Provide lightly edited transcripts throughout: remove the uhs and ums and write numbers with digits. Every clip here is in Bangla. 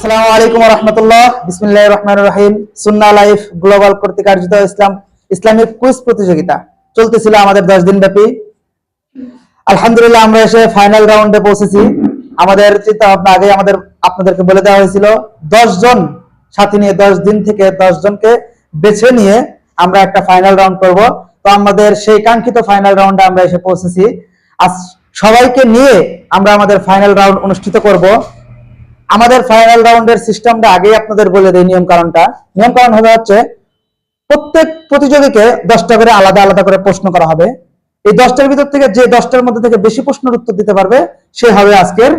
আসসালামু আলাইকুম ওয়া রাহমাতুল্লাহ। বিসমিল্লাহির রহমানির রহিম। সুন্নাহ লাইফ গ্লোবাল কর্তৃক আয়োজিত ইসলামিক কুইজ প্রতিযোগিতা চলতেছিল আমাদের 10 দিন ব্যাপী। আলহামদুলিল্লাহ আমরা এসে ফাইনাল রাউন্ডে পৌঁছেছি। আমাদের চিন্তা ভাবনা আগে আপনাদেরকে বলে দেওয়া হয়েছিল 10 জন সাথী নিয়ে 10 দিন থেকে 10 জনকে বেছে নিয়ে আমরা একটা ফাইনাল রাউন্ড করব। তো আমাদের সেই কাঙ্ক্ষিত ফাইনাল রাউন্ডে আমরা এসে পৌঁছেছি। আজ সবাইকে নিয়ে আমরা আমাদের ফাইনাল রাউন্ড অনুষ্ঠিত করব। আমাদের ফাইনাল রাউন্ডের সিস্টেমটা আগেই আপনাদের বলে দেই। নিয়ম কারণ হবে হচ্ছে প্রত্যেক প্রতিযোগীকে 10টা করে আলাদা আলাদা করে প্রশ্ন করা হবে। এই 10টার ভিতর থেকে যে 10টার মধ্যে থেকে বেশি প্রশ্নের উত্তর দিতে পারবে সে হবে আজকের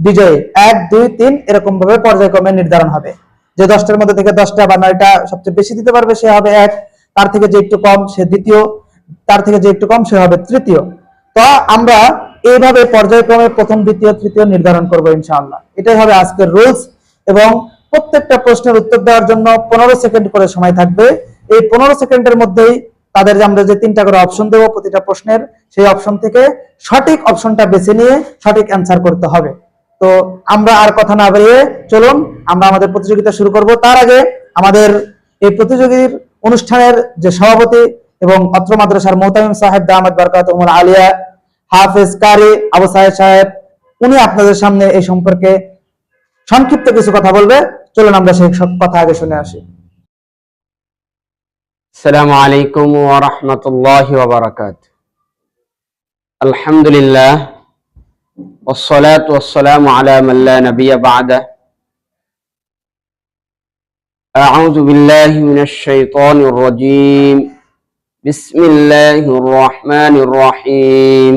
বিজয়ী। 1 2 3 এরকম ভাবে পর্যায়ক্রমে নির্ধারণ হবে। যে 10টার মধ্যে থেকে 10টা বা 9টা সবচেয়ে বেশি দিতে পারবে সে হবে 1, তার থেকে যে একটু কম সে দ্বিতীয়, তার থেকে যে একটু কম সে হবে তৃতীয়। তো আমরা এইভাবে পর্যায়ক্রমে প্রথম, দ্বিতীয়, তৃতীয় নির্ধারণ করব ইনশাআল্লাহ। এটাই হবে আজকের রুলস। এবং প্রত্যেকটা প্রশ্নের উত্তর দেওয়ার জন্য 15 সেকেন্ড করে সময় থাকবে। এই 15 সেকেন্ডের মধ্যেই তাদের আমরা যে 3টা করে অপশন দেব প্রতিটা প্রশ্নের, সেই অপশন থেকে সঠিক অপশনটা বেছে নিয়ে সঠিক অ্যান্সার করতে হবে। তো আমরা আর কথা না বাড়িয়ে চলুন আমরা আমাদের প্রতিযোগিতা শুরু করব। তার আগে আমাদের এই প্রতিযোগীর অনুষ্ঠানের যে সভাপতি এবং অত্র মাদ্রাসার মুহতামিম সাহেব দামাত বারাকাতুহুল আলিয়া হাফেজ কারি আবু সাহেব সাহেব, উনি আপনাদের সামনে এই সম্পর্কে সংক্ষিপ্ত কিছু কথা বলবে। চলুন আমরা সেই সব কথা আগে শুনে আসি। আসসালামু আলাইকুম ওয়া রাহমাতুল্লাহি ওয়া বারাকাতুহু। আলহামদুলিল্লাহ ওয়াসসালাতু ওয়াসসালামু আলা মান লা নাবিয়্যা বা'দা। আউযু বিল্লাহি মিনাশ শাইতানির রাজীম। বিসমিল্লাহির রাহমানির রহিম।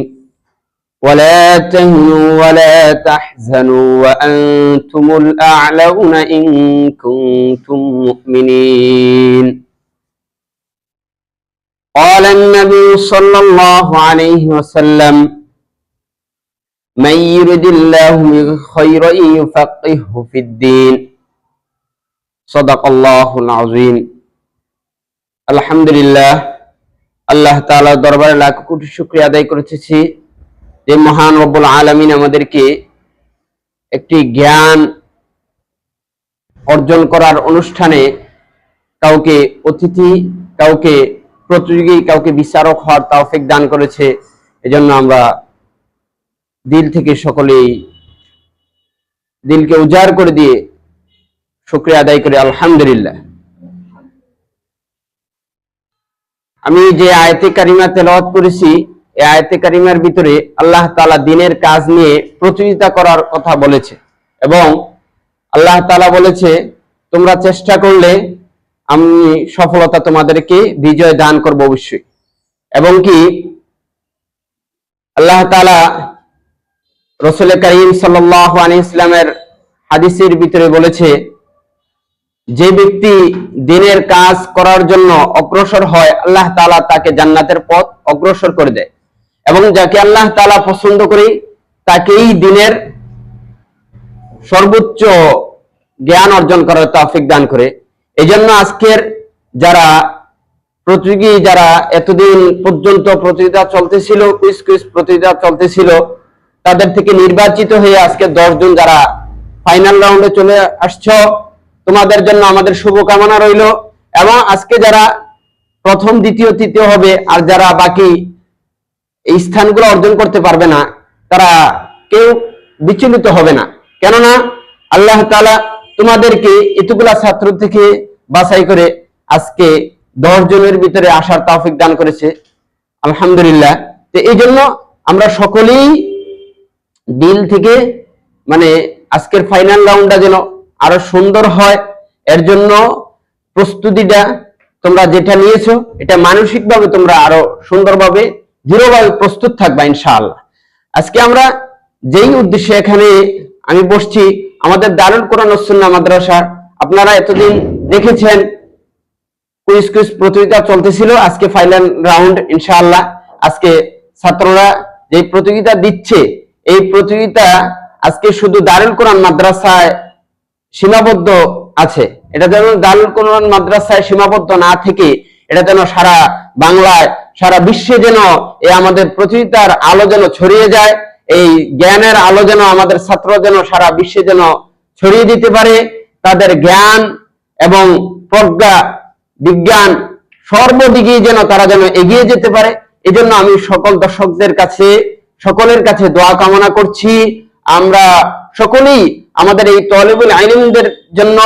ولا تهنوا ولا تحزنوا وأنتم الأعلون إن كنتم مؤمنين. قال النبي صلى الله عليه وسلم من يرد الله به خيرا يفقهه في الدين. صدق الله العظيم. الحمد لله আল্লাহ তাআলার দরবারে লাখ কোটি শুকরিয়া আদায় করতেছি যে মহান রব্বুল আলামিন আমাদেরকে একটি জ্ঞান অর্জন করার অনুষ্ঠানে কাউকে অতিথি, কাউকে প্রতিযোগী, কাউকে বিচারক হওয়ার তৌফিক দান করেছে। এজন্য আমরা দিল থেকে সকলেই দিলকে উজাড় করে দিয়ে শুকরিয়া আদায় করি আলহামদুলিল্লাহ। আমি যে আয়াতে কারিমা তেলাওয়াত করেছি, এই আয়াতে কারিমার ভিতরে আল্লাহ তাআলা দ্বীনের কাজ নিয়ে প্রতিযোগিতা করার কথা বলেছে এবং আল্লাহ তাআলা বলেছে তোমরা চেষ্টা করলে আমি সফলতা তোমাদেরকে বিজয় দান করব অবশ্যই। এবং কি আল্লাহ তাআলা রাসূল করিম সাল্লাল্লাহু আলাইহি ওয়াসাল্লামের হাদিসের ভিতরে বলেছে যে ব্যক্তি দ্বীনের কাজ করার জন্য অগ্রসর হয় আল্লাহ তাআলা তাকে জান্নাতের পথ অগ্রসর করে দেয় এবং যাকে আল্লাহ তাআলা পছন্দ করে তাকেই দ্বীনের সর্বোচ্চ জ্ঞান অর্জন করার তৌফিক দান করে। এজন্য আজকের যারা প্রতিযোগী, যারা এতদিন পর্যন্ত প্রতিযোগিতা চলতেছিল, কুইজ প্রতিযোগিতা চলতেছিল, তাদের থেকে নির্বাচিত হয়ে আজকে 10 জন যারা ফাইনাল রাউন্ডে চলে আসছো, তোমাদের জন্য আমাদের শুভকামনা রইল। এবং আজকে যারা প্রথম, দ্বিতীয়, তৃতীয় হবে আর যারা বাকি এই স্থানগুলো অর্জন করতে পারবে না তারা কেউ বিচলিত হবে না, কেননা আল্লাহ তাআলা তোমাদেরকে এতগুলা ছাত্র থেকে বাছাই করে আজকে 10 জনের ভিতরে আসার তৌফিক দান করেছে আলহামদুলিল্লাহ। তো এই জন্য আমরা সকলেই দিল থেকে আজকের ফাইনাল রাউন্ডটা যেন আরো সুন্দর হয়, এর জন্য প্রস্তুতিটা তোমরা যেটা নিয়েছো এটা মানসিকভাবে তোমরা আরো সুন্দরভাবে দৃঢ়ভাবে প্রস্তুত থাকবা ইনশাআল্লাহ। আজকে আমরা যেই উদ্দেশ্যে এখানে আমি বসছি, আমাদের দারুল কোরআন ও সুন্নাহ মাদ্রাসা, আপনারা এতদিন দেখেছেন কুইজ প্রতিযোগিতা চলতেছিল, আজকে ফাইনাল রাউন্ড ইনশাআল্লাহ। আজকে ছাত্ররা যে প্রতিযোগিতা দিচ্ছে এই প্রতিযোগিতা আজকে শুধু দারুল কোরআন মাদ্রাসায় সীমাবদ্ধ আছে, এটা যেন দারুল কোরআন মাদ্রাসায় সীমাবদ্ধ না থেকে এটা যেন সারা বাংলায়, সারা বিশ্বে যেন এই আমাদের প্রতিযোগিতার আলো যেন ছড়িয়ে যায়, এই জ্ঞানের আলো যেন আমাদের ছাত্র যেন সারা বিশ্বে যেন ছড়িয়ে দিতে পারে। তাদের জ্ঞান এবং প্রজ্ঞা বিজ্ঞান সর্বদিকে যেন তারা যেন এগিয়ে যেতে পারে। এই জন্য আমি সকল দর্শকদের কাছে সকলের কাছে দোয়া কামনা করছি। আমরা সকলেই আমাদের এই তলেবুল ইলমদের জন্য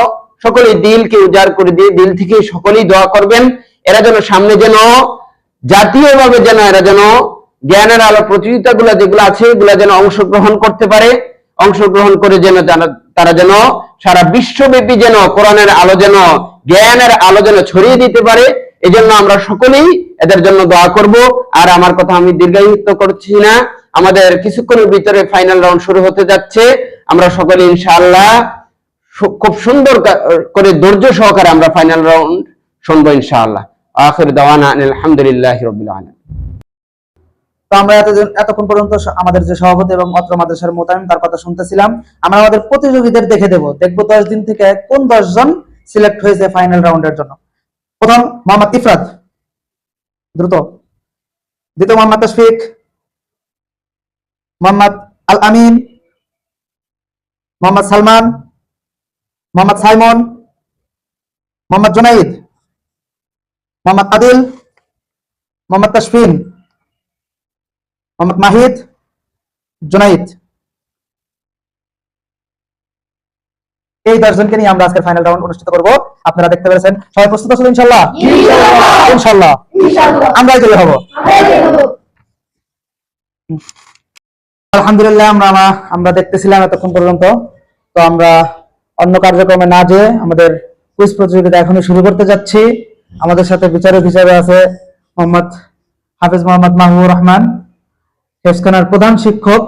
সকলেই দিলকে উজাড় করে দিয়ে দিল থেকে সকলেই দোয়া করবেন, এরা যেন সামনে যেন জাতীয়ভাবে যেন এরা যেন জ্ঞানের আলো প্রতিযোগিতাগুলো যেগুলো আছে এগুলো যেন অংশগ্রহণ করতে পারে, অংশগ্রহণ করে যেন তারা যেন সারা বিশ্বব্যাপী যেন কোরআনের আলো যেন জ্ঞানের আলো যেন ছড়িয়ে দিতে পারে। এই জন্য আমরা সকলেই এদের জন্য দোয়া করব। আর আমার কথা আমি দীর্ঘায়িত করছি না, আমাদের কিছুক্ষণের ভিতরে ফাইনাল রাউন্ড শুরু হতে যাচ্ছে। আমরা সকলে ইনশাআল্লাহ খুব সুন্দর করে ধৈর্য সহকারে আমরা ফাইনাল রাউন্ড শুনবো ইনশাআল্লাহ। আখির দাওয়ানা আলহামদুলিল্লাহি রাব্বিল আলামিন। তো আমরা এতক্ষণ পর্যন্ত আমাদের যে সভাপতি এবং অত্র মাদ্রাসার মোতায়েম তার কথা শুনতেছিলাম। আমরা আমাদের প্রতিযোগীদের দেখবো 10 দিন থেকে কোন 10 জন সিলেক্ট হয়েছে ফাইনাল রাউন্ডের জন্য। প্রথম মোহাম্মদ ইফরাত, দ্রুত। দ্বিতীয় মোহাম্মদ তশফিক, মোহাম্মদ আল আমিন, মোহাম্মদ সালমান, মোহাম্মদ সাইমন, মোহাম্মদ জুনাইদ, মোহাম্মদ আদিল, মোহাম্মদ তাশফিন, মোহাম্মদ মাহিদ, জুনাইদ। এই 10 জনকে নিয়ে আমরা আজকের ফাইনাল রাউন্ড অনুষ্ঠিত করব। আপনারা দেখতে পেরেছেন, সবাই প্রস্তুত আছেন ইনশাআল্লাহ? ইনশাআল্লাহ আমরাই জয়ী হব। আলহামদুলিল্লাহ আমরা দেখতেছিলাম এতক্ষণ পর্যন্ত। তো আমরা অন্য কার্যক্রমে না যেয়ে আমাদের কুইজ প্রতিযোগিতা এখনই শুরু করতে যাচ্ছি। আমাদের সাথে বিচারক হিসেবে আছে মোহাম্মদ হাফেজ মোহাম্মদ মাহবুবুর রহমান, হেফজখানার প্রধান শিক্ষক।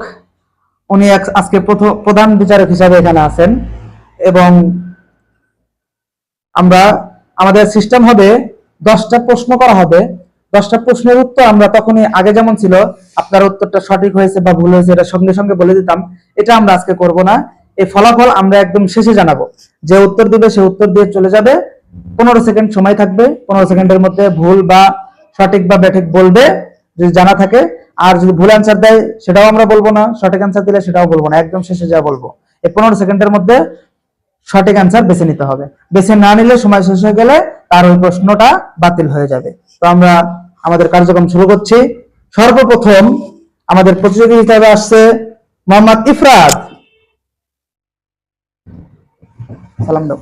উনি আজকে প্রধান বিচারক হিসাবে এখানে আছেন। এবং আমাদের সিস্টেম হবে 10টা প্রশ্ন করা হবে। 10টা প্রশ্নের উত্তর আমরা তখনই, আগে যেমন ছিল আপনার উত্তরটা সঠিক হয়েছে বা ভুল হয়েছে এটা সঙ্গে সঙ্গে বলে দিতাম, এটা আমরা আজকে করব না। এই ফলাফল আমরা একদম শেষে জানাবো। যে উত্তর দিবে সে উত্তর দিয়ে চলে যাবে। 15 সেকেন্ড সময় থাকবে, 15 সেকেন্ডের মধ্যে ভুল বা সঠিক বা ব্যাঠিক বলবে যদি জানা থাকে। আর যদি ভুল অ্যান্সার দেয় সেটাও আমরা বলবো না, সঠিক অ্যান্সার দিলে সেটাও বলবো না, একদম শেষে যা বলবো। এই 15 সেকেন্ডের মধ্যে সঠিক অ্যান্সার বেছে নিতে হবে। বেছে না নিলে সময় শেষ হয়ে গেলে তার ওই প্রশ্নটা বাতিল হয়ে যাবে। তো আমরা আমাদের কার্যক্রম শুরু করছি। সর্বপ্রথম আমাদের প্রতিযোগী হিসেবে আসছে মোহাম্মদ ইফরাত। সালাম দাও।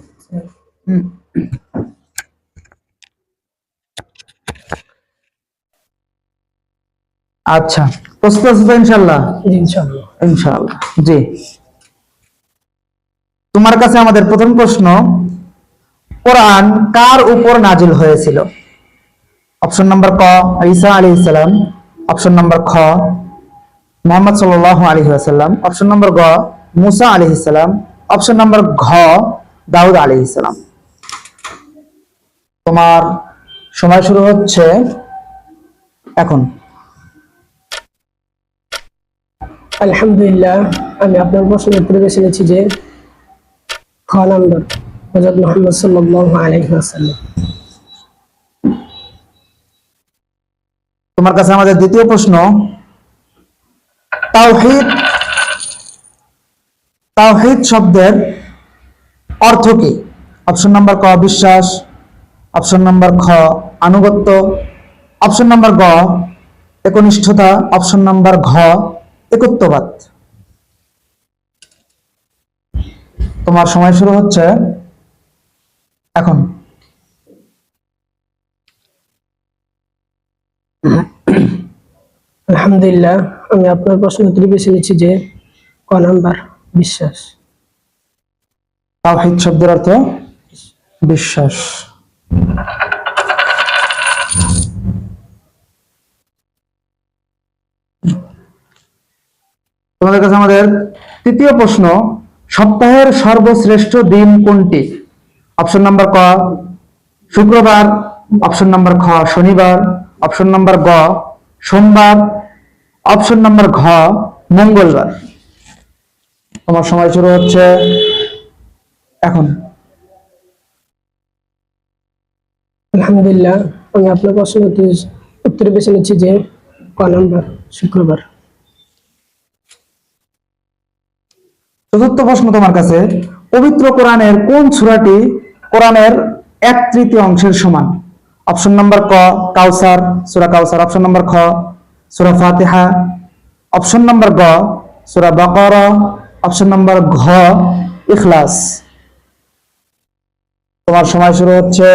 আচ্ছা, প্রস্তুত আছো তো ইনশাআল্লাহ? ইনশাআল্লাহ ইনশাআল্লাহ। জি, তোমার কাছে আমাদের প্রথম প্রশ্ন, কোরআন কার উপর নাজিল হয়েছিল? অপশন নাম্বার ক ঈসা আলাইহিস সালাম, অপশন নাম্বার খ মুহাম্মদ সাল্লাল্লাহু আলাইহি ওয়াসাল্লাম, অপশন নাম্বার গ মুসা আলাইহিস সালাম, অপশন নাম্বার ঘ দাউদ আলাইহিস সালাম। তোমার সময় শুরু হচ্ছে এখন। আলহামদুলিল্লাহ, আমি আপনার প্রশ্নের উত্তর বেছে নিয়েছি যে খ নাম্বার হযরত মুহাম্মদ সাল্লাল্লাহু আলাইহি ওয়াসাল্লাম। তোমার কাছে আমাদের দ্বিতীয় প্রশ্ন, তাওহীদ শব্দের অর্থ কি? অপশন নাম্বার ক বিশ্বাস, অপশন নাম্বার খ আনুগত্য, অপশন নাম্বার গ একনিষ্ঠতা, অপশন নাম্বার ঘ একত্ববাদ। তোমার সময় শুরু হচ্ছে এখন। আলহামদুলিল্লাহ, আমি আপনার প্রশ্নের উত্তর বেছে নিয়েছি যে ক নাম্বার বিশ্বাস। তাওহীদ শব্দের অর্থ বিশ্বাস। তোমাদের কাছে আমাদের তৃতীয় প্রশ্ন, সপ্তাহের সর্বশ্রেষ্ঠ দিন কোনটি? অপশন নাম্বার ক শুক্রবার, অপশন নাম্বার খ শনিবার, অপশন নাম্বার গ সোমবার, অপশন নাম্বার ঘ মঙ্গলবার। তোমার সময় শুরু হচ্ছে এখন। আলহামদুলিল্লাহ, আমি আপনার প্রশ্নের উত্তর বেছে নিচ্ছি যে ক নাম্বার শুক্রবার। চতুর্থ প্রশ্ন তোমার কাছে, পবিত্র কোরআনের কোন সূরাটি কোরআনের 1/3 অংশের সমান? অপশন নাম্বার ক কাউসার, সূরা কাউসার। অপশন নাম্বার খ সূরা ফাতিহা। অপশন নাম্বার গ সূরা বাকারা। অপশন নাম্বার ঘ ইখলাস। তোমার সময় শুরু হচ্ছে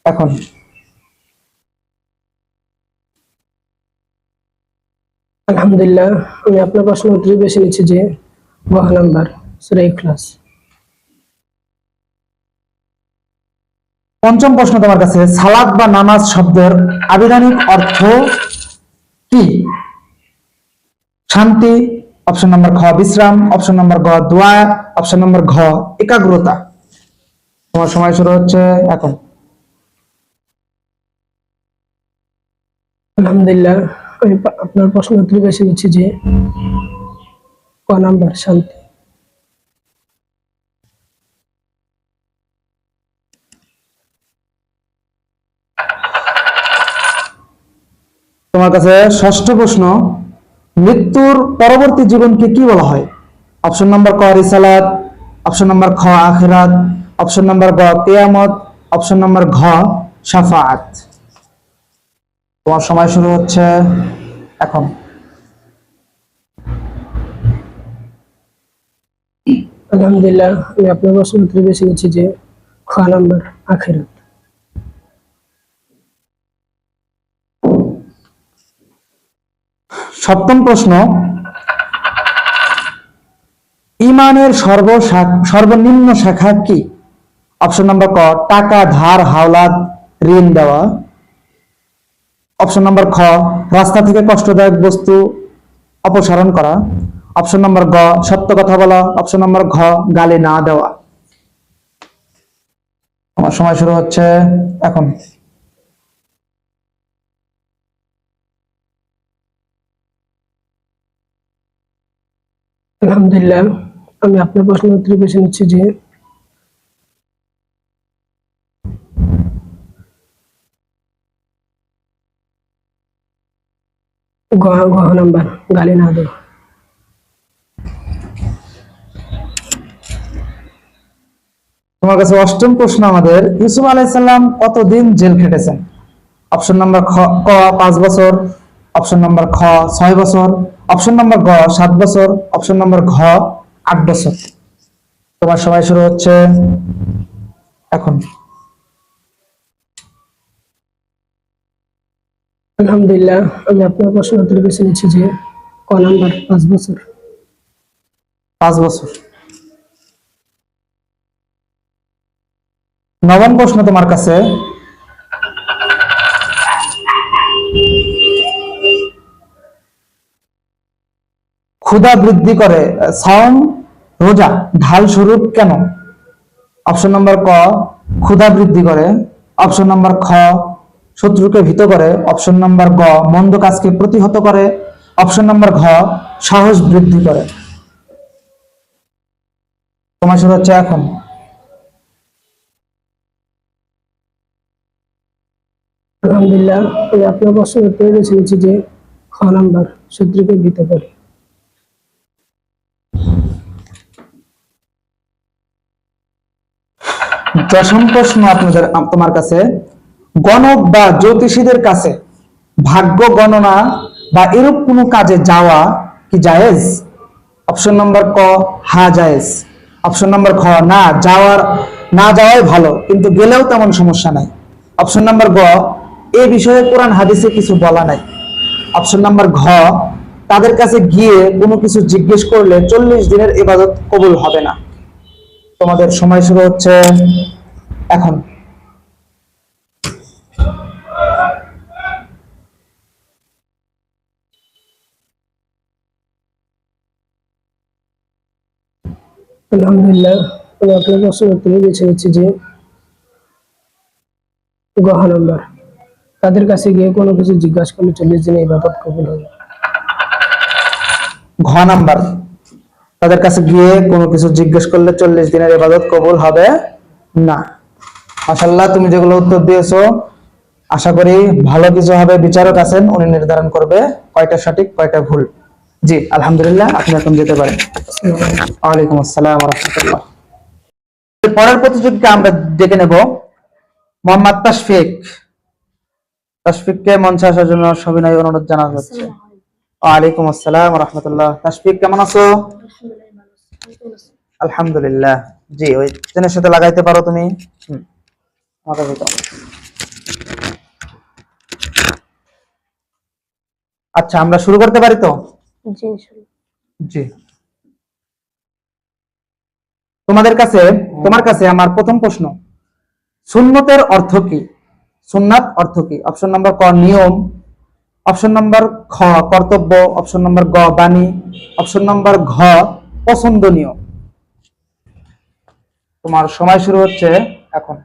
এখন। আলহামদুলিল্লাহ, আমি আপনার প্রশ্ন উত্তর বেছে নিচ্ছি যে গ নাম্বার সূরা ইখলাস। পঞ্চম প্রশ্ন তোমার কাছে, সালাত বা নামাজ শব্দের আবিধানিক অর্থ কি? শান্তি। অপশন নাম্বার খ বিশ্রাম। অপশন নাম্বার গ দোয়া। অপশন নাম্বার ঘ একাগ্রতা। তোমার সময় শুরু হচ্ছে এখন। আলহামদুলিল্লাহ, আমি আপনার প্রশ্ন উত্তর বেছে নিচ্ছি যে ক নাম্বার শান্তি। তোমার কাছে ষষ্ঠ প্রশ্ন, মৃত্যুর পরবর্তী জীবনকে কি বলা হয়? অপশন নাম্বার ক রিসালাত। অপশন নাম্বার খ আখিরাত। অপশন নাম্বার গ কিয়ামত। অপশন নাম্বার ঘ শাফাআত। তোমার সময় শুরু হচ্ছে এখন। আলহামদুলিল্লাহ, আমি আপনার প্রশ্ন উত্তর বেছে নিচ্ছি যে খ নাম্বার আখিরাত। সপ্তম প্রশ্ন, ইমানের সর্বনিম্ন শাখা কি? অপশন নাম্বার ক টাকা ধার হাওলাত ঋণ দেওয়া। অপশন নাম্বার খ রাস্তা থেকে কষ্টদায়ক বস্তু অপসারণ করা। অপশন নাম্বার গ সত্য কথা বলা। অপশন নাম্বার ঘ গালি না দেওয়া। আমার সময় শুরু হচ্ছে এখন। আলহামদুলিল্লাহ, আমি আপনার প্রশ্ন উত্তর বেছে নিচ্ছি যে গ নাম্বার গালি না দেওয়া। তোমার কাছে অষ্টম প্রশ্ন আমাদের, ইউসুফ আলাইহিস সালাম কতদিন জেল খেটেছেন? অপশন নাম্বার ক 5 বছর। অপশন নাম্বার খ 6 বছর। অপশন নাম্বার গ 7 বছর। অপশন নাম্বার ঘ 8 বছর। তোমার সময় শুরু হচ্ছে এখন। আলহামদুলিল্লাহ, আমি আপনার প্রশ্ন উত্তর বেছে নিচ্ছি যে ক নাম্বার 5 বছর। 5 বছর। নবম প্রশ্ন তোমার কাছে, ক্ষুধা বৃদ্ধি করে সাওম রোজা ঢাল স্বরূপ কেন? অপশন নাম্বার ক ক্ষুধা বৃদ্ধি করে। অপশন নাম্বার খ শত্রুকে ভীত করে। অপশন নাম্বার গ মন্দ কাজকে প্রতিহত করে। অপশন নাম্বার ঘ সাহস বৃদ্ধি করে। তোমার শুরু হচ্ছে এখন। আলহামদুলিল্লাহ, আমি আপনার প্রশ্ন উত্তর বেছে নিচ্ছি যে খ নাম্বার শত্রুকে ভীত করে। দশম প্রশ্ন তোমার কাছে, গণক বা জ্যোতিষীদের কাছে ভাগ্য গণনা বা এরূপ কোনো কাজে যাওয়া কি জায়েজ? অপশন নাম্বার ক হ্যাঁ জায়েজ। অপশন নাম্বার খ না যাওয়াই ভালো, কিন্তু গেলেও তেমন সমস্যা নাই। অপশন নাম্বার গ এই বিষয়ে কোরআন হাদিসে কিছু বলা নাই। অপশন নাম্বার ঘ তাদের কাছে গিয়ে কোনো কিছু জিজ্ঞেস করলে 40 দিনের ইবাদত কবুল হবে না। তোমাদের সময় শুরু হচ্ছে এখন। আলহামদুলিল্লাহ, আমি আপনার প্রশ্ন উত্তর বেছে নিচ্ছি যে গ নাম্বার তাদের কাছে গিয়ে কোনো কিছু জিজ্ঞাসা করলে 40 দিনে ইবাদত কবুল হবে। ঘ নাম্বার তাদের কাছে গিয়ে কোনো কিছু জিজ্ঞেস করলে 40 দিনের ইবাদত কবুল হবে না। মাশাআল্লাহ, তুমি যেগুলো উত্তর দিয়েছো আশা করি ভালো কিছু হবে। বিচারক আছেন, উনি নির্ধারণ করবে কয়টা সঠিক কয়টা ভুল। জি আলহামদুলিল্লাহ, আপনি এখন যেতে পারেন। ওয়ালাইকুম আসসালাম ওয়া রাহমাতুল্লাহ। পরের প্রতিযোগীকে আমরা ডেকে নেব মোহাম্মদ তাশফিক। তাশফিককে মঞ্চে আসার জন্য সবিনয় অনুরোধ জানানো হচ্ছে। ওয়ালাইকুম আসসালাম ওয়া রাহমাতুল্লাহ। তাশফিক কেমন আছো? আলহামদুলিল্লাহ। জি ওই চেনের সাথে লাগাইতে পারো তুমি। মাথা দিতে। আচ্ছা আমরা শুরু করতে পারি তো? জি জি। তোমার কাছে আমার প্রথম প্রশ্ন, সুন্নতের অর্থ কি? সুন্নাত অর্থ কি? অপশন নাম্বার ক নিয়ম, অপশন নাম্বার খ কর্তব্য, অপশন নাম্বার গ বাণী, অপশন নাম্বার ঘ পছন্দনীয়। তোমার সময় শুরু হচ্ছে এখন।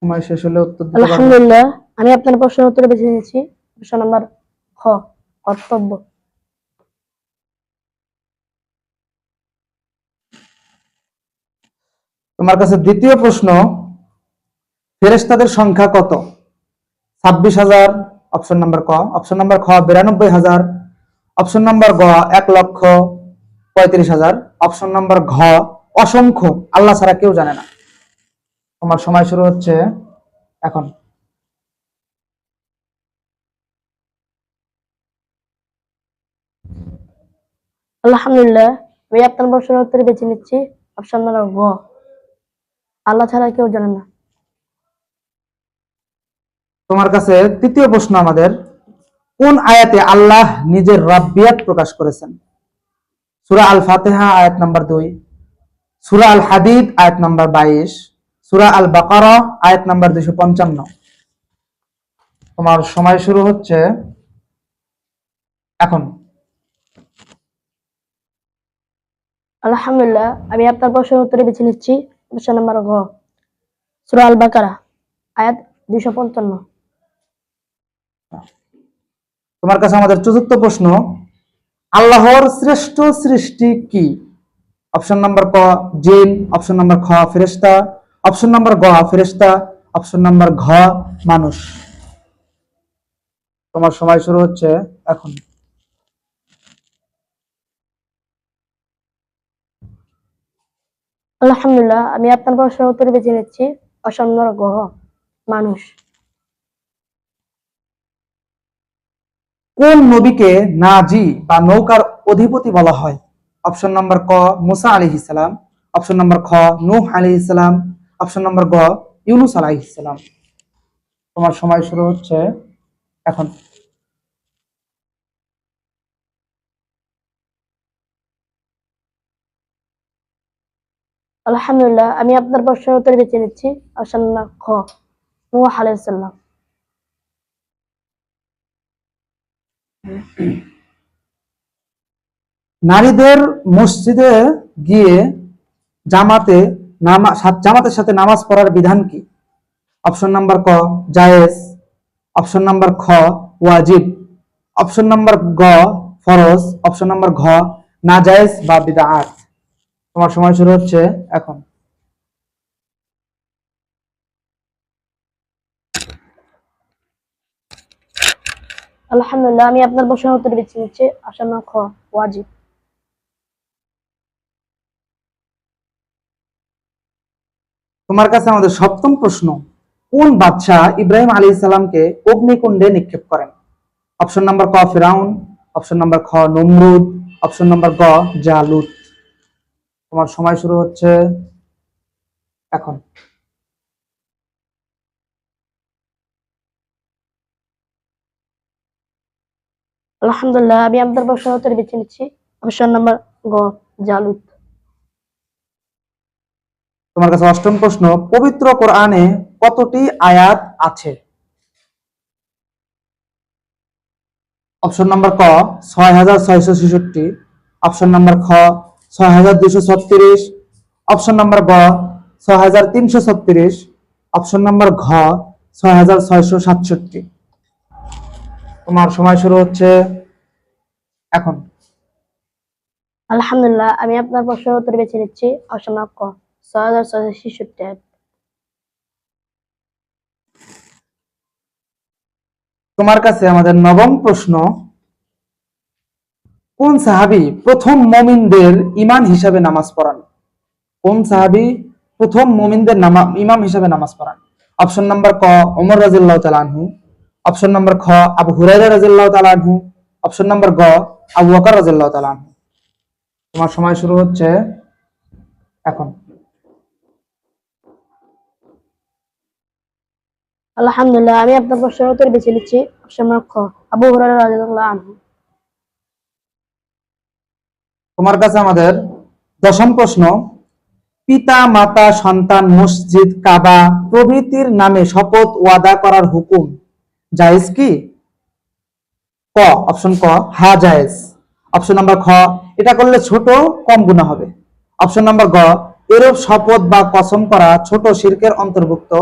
সময় শেষ হলে উত্তর দিতে পারবে। আলহামদুলিল্লাহ, আমি আপনার প্রশ্নের উত্তর বেছে নিয়েছি। অপশন নাম্বার খ কর্তব্য। তোমার কাছে দ্বিতীয় প্রশ্ন, ফেরেশতাদের সংখ্যা কত? 26,000, অপশন নাম্বার ক, অপশন নাম্বার খ 92,000, অপশন নাম্বার গ 1,35,000, অপশন নাম্বার ঘ অসংখ্য, আল্লাহ ছাড়া কেউ জানে না। তোমার সময় শুরু হচ্ছে এখন। আলহামদুলিল্লাহ, আমি আপনার প্রশ্নের উত্তর বেছে নিচ্ছি। অপশন নাম্বার গ, আল্লাহ ছাড়া কেউ জানে না। তোমার কাছে তৃতীয় প্রশ্ন আমাদের, কোন আয়াতে আল্লাহ নিজের রাব্বিয়াত প্রকাশ করেছেন? সূরা আল ফাতিহা আয়াত নাম্বার 2, সূরা আল হাদিদ আয়াত নাম্বার 22, সূরা আল বাকারা আয়াত নাম্বার 255। তোমার সময় শুরু হচ্ছে এখন। আলহামদুলিল্লাহ, আমি আপনার প্রশ্নের উত্তর বেছে নিচ্ছি। অপশন নাম্বার ঘ, সূরা আল বাকারা আয়াত 255। তোমার কাছে আমাদের চতুর্থ প্রশ্ন, আল্লাহর শ্রেষ্ঠ সৃষ্টি কি? অপশন নাম্বার ক জিন, অপশন নাম্বার খ ফেরেশতা, অপশন নাম্বার গ ফেরেশতা, অপশন নাম্বার ঘ মানুষ। তোমার সময় শুরু হচ্ছে এখন। আলহামদুলিল্লাহ, আমি আপনার প্রশ্নের উত্তর বেছে নিচ্ছি। অপশন নাম্বার ঘ মানুষ। কোন নবীকে নাজি বা নৌকার অধিপতি বলা হয়? অপশন নাম্বার ক মুসা আলাইহিস সালাম, অপশন নাম্বার খ নূহ আলাইহিস সালাম, অপশন নাম্বার গ ইউনূস আলাইহিস সালাম। তোমার সময় শুরু হচ্ছে এখন। আলহামদুলিল্লাহ, আমি আপনার প্রশ্নের উত্তর বেছে নিচ্ছি। অপশন নাম্বার খ নূহ আলাইহিস সালাম। নারীদের মসজিদে গিয়ে জামাতের সাথে নামাজ পড়ার বিধান কি? অপশন নাম্বার ক জায়েজ, অপশন নাম্বার খ ওয়াজিব, অপশন নাম্বার গ ফরজ, অপশন নাম্বার ঘ নাজায়েজ বা বিদআত। তোমার সময় শুরু হচ্ছে এখন। আলহামদুলিল্লাহ, আমি আপনার প্রশ্নের উত্তর বেছে নিচ্ছি। অপশন নাম্বার খ ওয়াজিব। তোমার কাছে আমাদের সপ্তম প্রশ্ন, কোন বাদশাহ ইব্রাহিম আলাইহিস সালামকে অগ্নিকুণ্ডে নিক্ষেপ করেন? অপশন নাম্বার ক ফিরাউন, অপশন নাম্বার খ নমরুদ, অপশন নাম্বার গ জালুত। তোমার সময় শুরু হচ্ছে এখন। আলহামদুলিল্লাহ, আমি আপনার প্রশ্নের উত্তর বেছে নিচ্ছি। অপশন নাম্বার গ জালুত। তোমার কাছে অষ্টম প্রশ্ন, পবিত্র কোরআনে কতটি আয়াত আছে? অপশন নাম্বার ক 6,666, অপশন নাম্বার খ 6,236, অপশন নাম্বার গ 6,336, অপশন নাম্বার ঘ 6,667। তোমার সময় শুরু হচ্ছে এখন। আলহামদুলিল্লাহ, আমি আপনার প্রশ্নের উত্তর বেছে নিচ্ছি। অপশন নাম্বার ক 6,666। তোমার কাছে আমাদের নবম প্রশ্ন, কোন সাহাবী প্রথম মুমিনদের ইমাম হিসাবে নামাজ পড়ান? কোন সাহাবী প্রথম মুমিনদের ইমাম হিসাবে নামাজ পড়ান? অপশন নাম্বার ক ওমর রাদিয়াল্লাহু তাআলা আনহু, অপশন নাম্বার খ আবু হুরায়রা রাদিয়াল্লাহু তাআলা আনহু, অপশন নাম্বার গ আবু বকর রাদিয়াল্লাহু তাআলা আনহু। তোমার সময় শুরু হচ্ছে এখন। আলহামদুলিল্লাহ, আমি আপনার প্রশ্নের উত্তর বেছে নিচ্ছি অপশন নম্বর খ আবু হুরায়রা রাদিয়াল্লাহু আনহু। তোমার কাছে আমাদের দশম প্রশ্ন, পিতা মাতা সন্তান মসজিদ কাবা প্রভৃতির নামে শপথ ওয়াদা করার হুকুম জায়েজ কি? ক অপশন ক হ্যাঁ জায়েজ, অপশন নাম্বার খ এটা করলে ছোট কম গুনাহ হবে, অপশন নাম্বার গ এরূপ শপথ বা কসম করা ছোট শিরকের অন্তর্ভুক্ত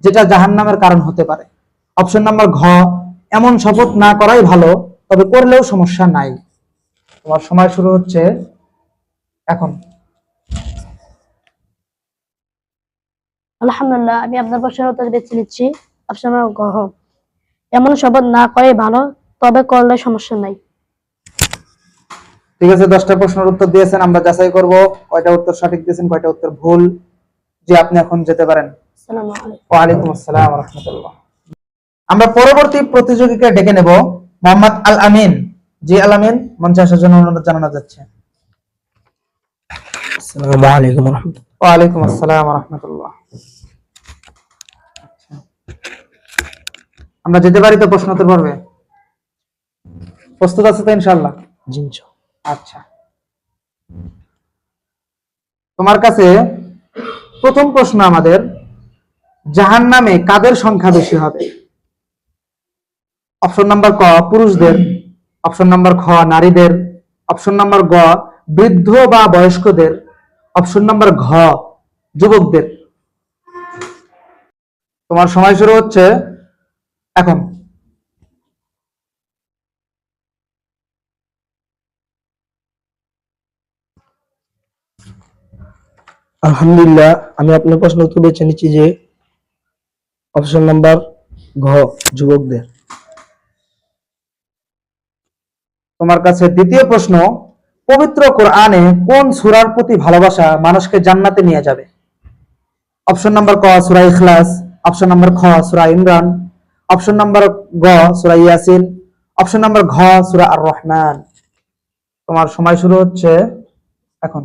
যেটা জাহান্নামের কারণ হতে পারে, অপশন নাম্বার ঘ এমন শপথ না করাই ভালো তবে করলেও সমস্যা নাই। তোমার সময় শুরু হচ্ছে এখন। আলহামদুলিল্লাহ, আমি আপনার প্রশ্নের উত্তর বেছে নিচ্ছি অপশন নম্বর গ এমন শপথ না করে ভালো তবে করলে সমস্যা নাই। ঠিক আছে, 10টা প্রশ্নের উত্তর দিয়েছেন, আমরা যাচাই করব কয়টা উত্তর সঠিক দিয়েছেন কয়টা উত্তর ভুল। যে আপনি এখন যেতে পারেন। আসসালামু আলাইকুম। ওয়ালাইকুম আসসালাম ওয়া রাহমাতুল্লাহ। আমরা পরবর্তী প্রতিযোগীকে ডেকে নেব, মোহাম্মদ আল আমিন। জি আল আমিন, মঞ্চে আসার জন্য অনুরোধ জানানো যাচ্ছে। আসসালামু আলাইকুম রহমতুল্লাহ। ওয়ালাইকুম আসসালাম ওয়া রাহমাতুল্লাহ। আমরা যেতে পারি তো প্রশ্নোত্তর পর্বে? প্রস্তুত আছে তো ইনশাআল্লাহ? জি ইনশাআল্লাহ। আচ্ছা, তোমার কাছে প্রথম প্রশ্ন আমাদের, জাহান্নামে কাদের সংখ্যা বেশি হবে? অপশন নাম্বার ক পুরুষদের, অপশন নাম্বার খ নারীদের, অপশন নাম্বার গ বৃদ্ধ বা বয়স্কদের, অপশন নাম্বার ঘ যুবকদের। তোমার সময় শুরু হচ্ছে এখন। আলহামদুলিল্লাহ, আমি আপনার প্রশ্ন উত্তর বেছে নিচ্ছি যে অপশন নাম্বার ঘ যুবকদের। তোমার কাছে দ্বিতীয় প্রশ্ন, পবিত্র কোরআনে কোন সূরার প্রতি ভালোবাসা মানুষকে জান্নাতে নিয়ে যাবে? অপশন নাম্বার ক সূরা ইখলাস, অপশন নাম্বার খ সূরা ইমরান, অপশন নাম্বার গ সূরা ইয়াসিন, অপশন নাম্বার ঘ সূরা আর রহমান। তোমার সময় শুরু হচ্ছে এখন।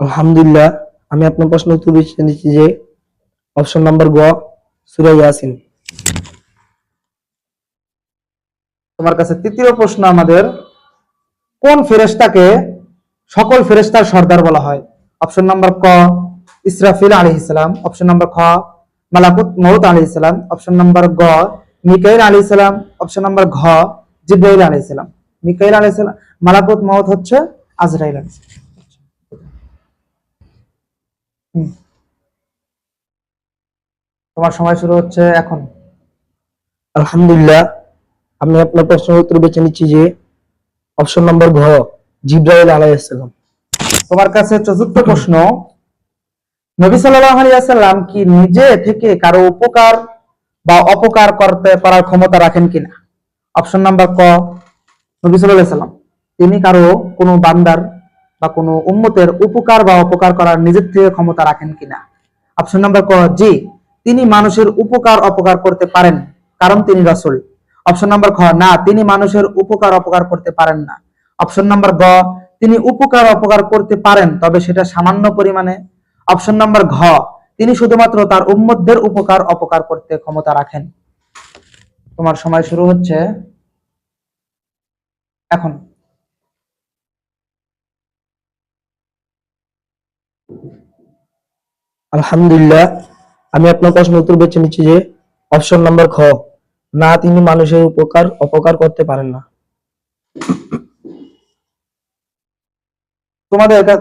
আলহামদুলিল্লাহ, আমি আপনার প্রশ্ন উত্তর বেছে নিচ্ছি যে অপশন নাম্বার গ সূরা ইয়াসিন। তোমার কাছে তৃতীয় প্রশ্ন আমাদের, কোন ফেরেশতাকে সকল ফেরেশতার সর্দার বলা হয়? অপশন নাম্বার ক ইসরাফিল আলাইহিস সালাম, অপশন নাম্বার খ মালাকুত মউত আলাইহিস সালাম, অপশন নাম্বার গ মিকাইল আলাইহিস সালাম, অপশন নাম্বার ঘ জিবরাইল আলাইহিস সালাম। মিকাইল আলাইহিস সালাম, মালাকুত মউত হচ্ছে আজরাইল আলাইহিস সালাম। তোমার সময় শুরু হচ্ছে এখন। আলহামদুলিল্লাহ, আমি আপনার প্রশ্নের উত্তর বেছে নিচ্ছি যে অপশন নাম্বার ঘ জিবরাইল আলাইহিস সালাম। তোমার কাছে চতুর্থ প্রশ্ন, নবী সাল্লাল্লাহু আলাইহি ওয়াসাল্লাম কি নিজে থেকে কারো উপকার বা অপকার করতে পারার ক্ষমতা রাখেন কিনা? অপশন নাম্বার ক নবী সাল্লাল্লাহু আলাইহি ওয়াসাল্লাম তিনি কারো কোনো বান্দার বা কোনো উম্মতের উপকার বা অপকার করার নিজের থেকে ক্ষমতা রাখেন কিনা? অপশন নাম্বার ক জি তিনি মানুষের উপকার অপকার করতে পারেন কারণ তিনি রাসূল। অপশন নাম্বার খ না তিনি মানুষের উপকার অপকার করতে পারেন না। অপশন নাম্বার গ তিনি উপকার অপকার করতে পারেন তবে সেটা সামান্য পরিমাণে। অপশন নাম্বার ঘ তিনি শুধুমাত্র তার উম্মতদের উপকার অপকার করতে ক্ষমতা রাখেন। তোমার সময় শুরু হচ্ছে এখন। আলহামদুলিল্লাহ, আমি আপনার প্রশ্ন উত্তর বেছে নিচ্ছি যে অপশন নাম্বার খ না তিনি মানুষের উপকার অপকার করতে পারেন না।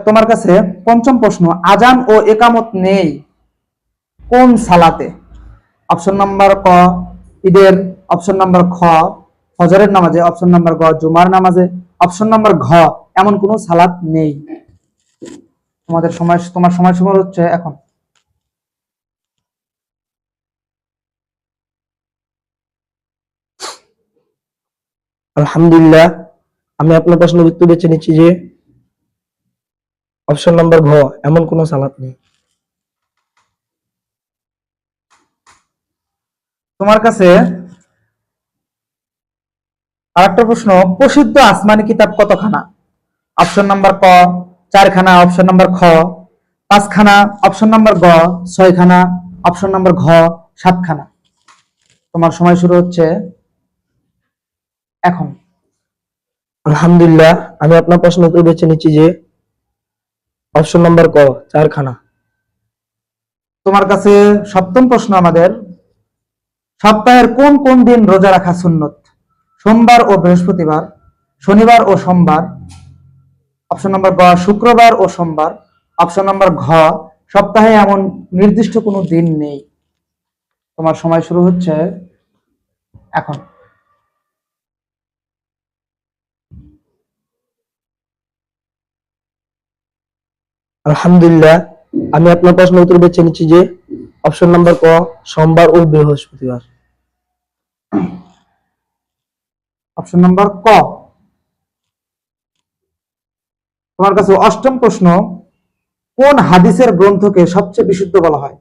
তোমার কাছে পঞ্চম প্রশ্ন, আজান ও একামত নেই কোন সালাতে? অপশন নাম্বার ক ঈদের, অপশন নাম্বার খ ফজরের নামাজে, অপশন নাম্বার গ জুমার নামাজে, অপশন নাম্বার ঘ এমন কোন সালাত নেই। তোমার সময় শুরু হচ্ছে এখন। আলহামদুলিল্লাহ, আমি আপনার প্রশ্নের উত্তর বেছে নিচ্ছি যে অপশন নাম্বার ঘ, এমন কোন সালাত নেই। তোমার কাছে আরেকটা প্রশ্ন, প্রসিদ্ধ আসমানি কিতাব কতখানা? অপশন নাম্বার ক 4খানা, অপশন নাম্বার খ 5খানা, অপশন নাম্বার গ 6খানা, অপশন নাম্বার ঘ 7খানা। তোমার সময় শুরু হচ্ছে এখন। আলহামদুলিল্লাহ, আমি আপনার প্রশ্নের উত্তর বেছে নিচ্ছি যে অপশন নাম্বার ক 4খানা। তোমার কাছে সপ্তম প্রশ্ন আমাদের, সপ্তাহের কোন কোন দিন রোজা রাখা সুন্নত? সোমবার ও বৃহস্পতিবার, শনিবার ও সোমবার, অপশন নাম্বার গ শুক্রবার ও সোমবার, অপশন নাম্বার ঘ সপ্তাহে এমন নির্দিষ্ট কোনো দিন নেই। তোমার সময় শুরু হচ্ছে এখন। আলহামদুলিল্লাহ, আমি আপনার প্রশ্নের উত্তর বেছে নিচ্ছি যে অপশন নাম্বার ক সোমবার ও বৃহস্পতিবার। অপশন নাম্বার ক। তোমার কাছে অষ্টম প্রশ্ন, কোন হাদিসের গ্রন্থকে সবচেয়ে বিশুদ্ধ বলা হয়?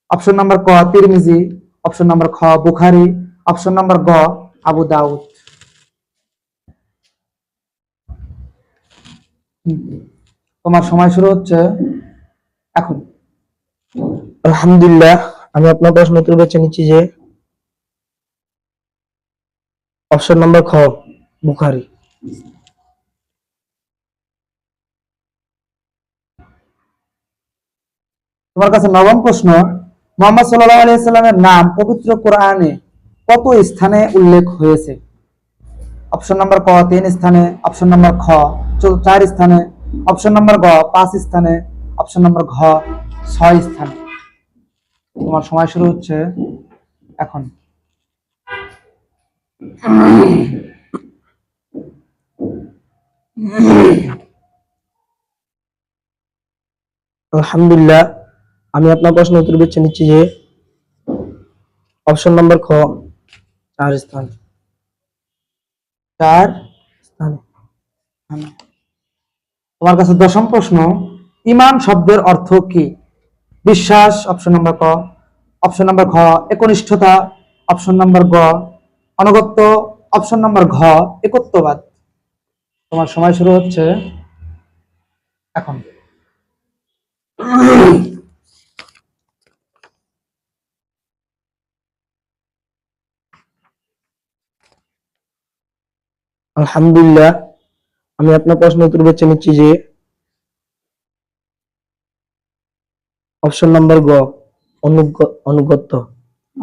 অপশন নাম্বার ক তিরমিজি, অপশন নাম্বার খ বুখারী, অপশন নাম্বার গ আবু দাউদ। তোমার সময় শুরু হচ্ছে এখন। আলহামদুলিল্লাহ, আমি আপনার প্রশ্নের উত্তর বেছে নিচ্ছি যে অপশন নাম্বার খ বুখারী। তোমার কাছে নবম প্রশ্ন, মুহাম্মদ সাল্লাল্লাহু আলাইহি সাল্লামের নাম পবিত্র কোরআনে কত স্থানে উল্লেখ হয়েছে? অপশন নাম্বার ক 3 স্থানে, অপশন নাম্বার খ 4 স্থানে, অপশন নাম্বার গ 5 স্থানে, অপশন নাম্বার ঘ 6 স্থানে। তোমার সময় শুরু হচ্ছে এখন। আলহামদুলিল্লাহ, আমি আপনার প্রশ্নের উত্তর বেছে নিচ্ছি যে অপশন নাম্বার খ 4 স্থান। 4 স্থানে। তোমার কাছে দশম প্রশ্ন, ঈমান শব্দের অর্থ কি? বিশ্বাস, অপশন নাম্বার ক, অপশন নাম্বার ঘ একনিষ্ঠতা, অপশন নাম্বার গ অনগত্য, অপশন নাম্বার ঘ একত্ববাদ। তোমার সময় শুরু হচ্ছে এখন। আলহামদুলিল্লাহ, আমি আপনার প্রশ্নের উত্তর বেছে নিচ্ছি যে অপশন নাম্বার গ অনুগত্য।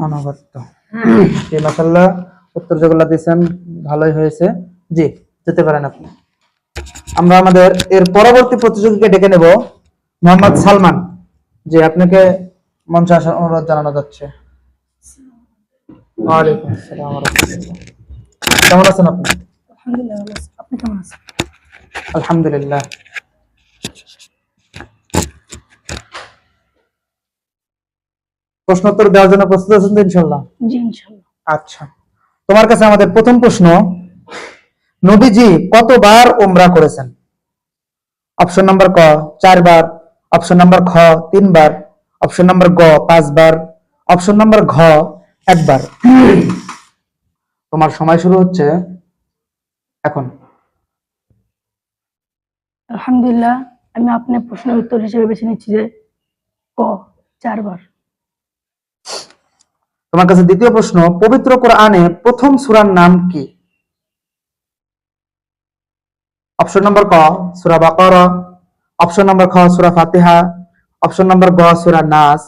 অনগত্য। জি মাশাআল্লাহ, উত্তর যেগুলো দিয়েছেন ভালোই হয়েছে। জি যেতে পারেন আপনি। আমরা আমাদের এর পরবর্তী প্রতিযোগীকে ডেকে নেব, মোহাম্মদ সালমান। জি আপনাকে মঞ্চে আসার অনুরোধ জানানো যাচ্ছে। ওয়ালাইকুম আসসালাম ওয়া রাহমাতুল্লাহ। কেমন আছেন আপনি? আলহামদুলিল্লাহ ভালো আছি। আপনি কেমন আছেন? আলহামদুলিল্লাহ। প্রশ্ন উত্তর দেওয়ার জন্য প্রস্তুত আছেন তো ইনশাআল্লাহ? জি ইনশাআল্লাহ। আচ্ছা, তোমার কাছে আমাদের প্রথম প্রশ্ন, নবীজি কতবার উমরা করেছেন? অপশন নাম্বার ক 4বার, অপশন নাম্বার খ 3বার, অপশন নাম্বার গ 5বার, অপশন নাম্বার ঘ 1বার। তোমার সময় শুরু হচ্ছে এখন। আলহামদুলিল্লাহ, আমি আপনার প্রশ্নের উত্তর হিসেবে বেছে নিচ্ছি যে ক 4বার। তোমার কাছে দ্বিতীয় প্রশ্ন, পবিত্র কোরআনে প্রথম সূরার নাম কি? অপশন নাম্বার ক সূরা বাকারা, অপশন নাম্বার খ সূরা ফাতিহা, অপশন নাম্বার গ সূরা নাস,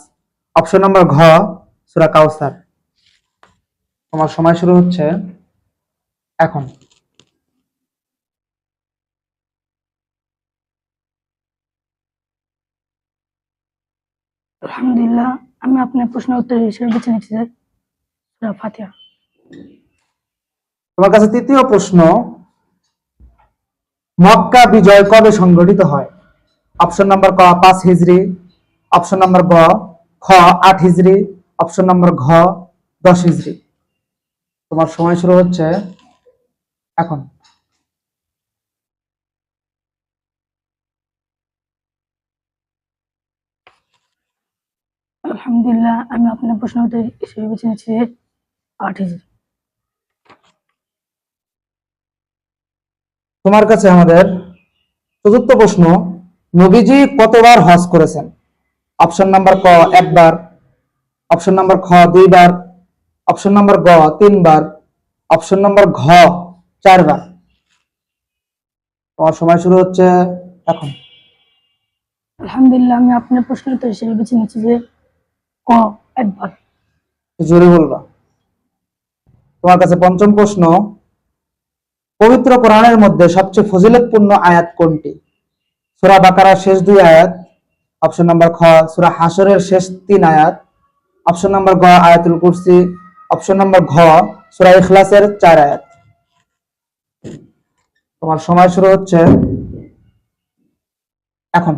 অপশন নাম্বার ঘ সূরা কাউসার। তোমার সময় শুরু হচ্ছে এখন। আলহামদুলিল্লাহ, আমি আপনার প্রশ্নের উত্তর হিসেবে বেছে নিচ্ছি যে সূরা ফাতিহা। তোমার কাছে তৃতীয় প্রশ্ন, মক্কা বিজয় কবে সংঘটিত হয়? অপশন নাম্বার ক 5 হিজরি, অপশন নাম্বার গ খ 8 হিজরি, অপশন নাম্বার ঘ 10 হিজরি। তোমার সময় শুরু হচ্ছে এখন। আলহামদুলিল্লাহ, আমি আপনার প্রশ্ন উত্তর হিসেবে বেছে নিচ্ছি যে 8 হিজরি। তোমার কাছে আমাদের চতুর্থ প্রশ্ন, নবীজি কতবার হজ করেছেন? অপশন নাম্বার ক একবার, অপশন নাম্বার খ 2বার, অপশন নাম্বার গ 3বার, অপশন নাম্বার ঘ 4বার। তোমার সময় শুরু হচ্ছে এখন। আলহামদুলিল্লাহ, আমি আপনার প্রশ্ন উত্তর হিসেবে বেছে নিচ্ছি যে ক একবার। জোরে বলবা। তোমার কাছে পঞ্চম প্রশ্ন, পবিত্র কোরআনের মধ্যে সবচেয়ে ফজিলতপূর্ণ আয়াত কোনটি? সূরা বাকারার শেষ 2 আয়াত, অপশন নাম্বার খ সূরা হাশরের শেষ 3 আয়াত, অপশন নাম্বার গ আয়াতুল কুরসি, অপশন নাম্বার ঘ সূরা ইখলাসের 4 আয়াত। তোমার সময় শুরু হচ্ছে এখন।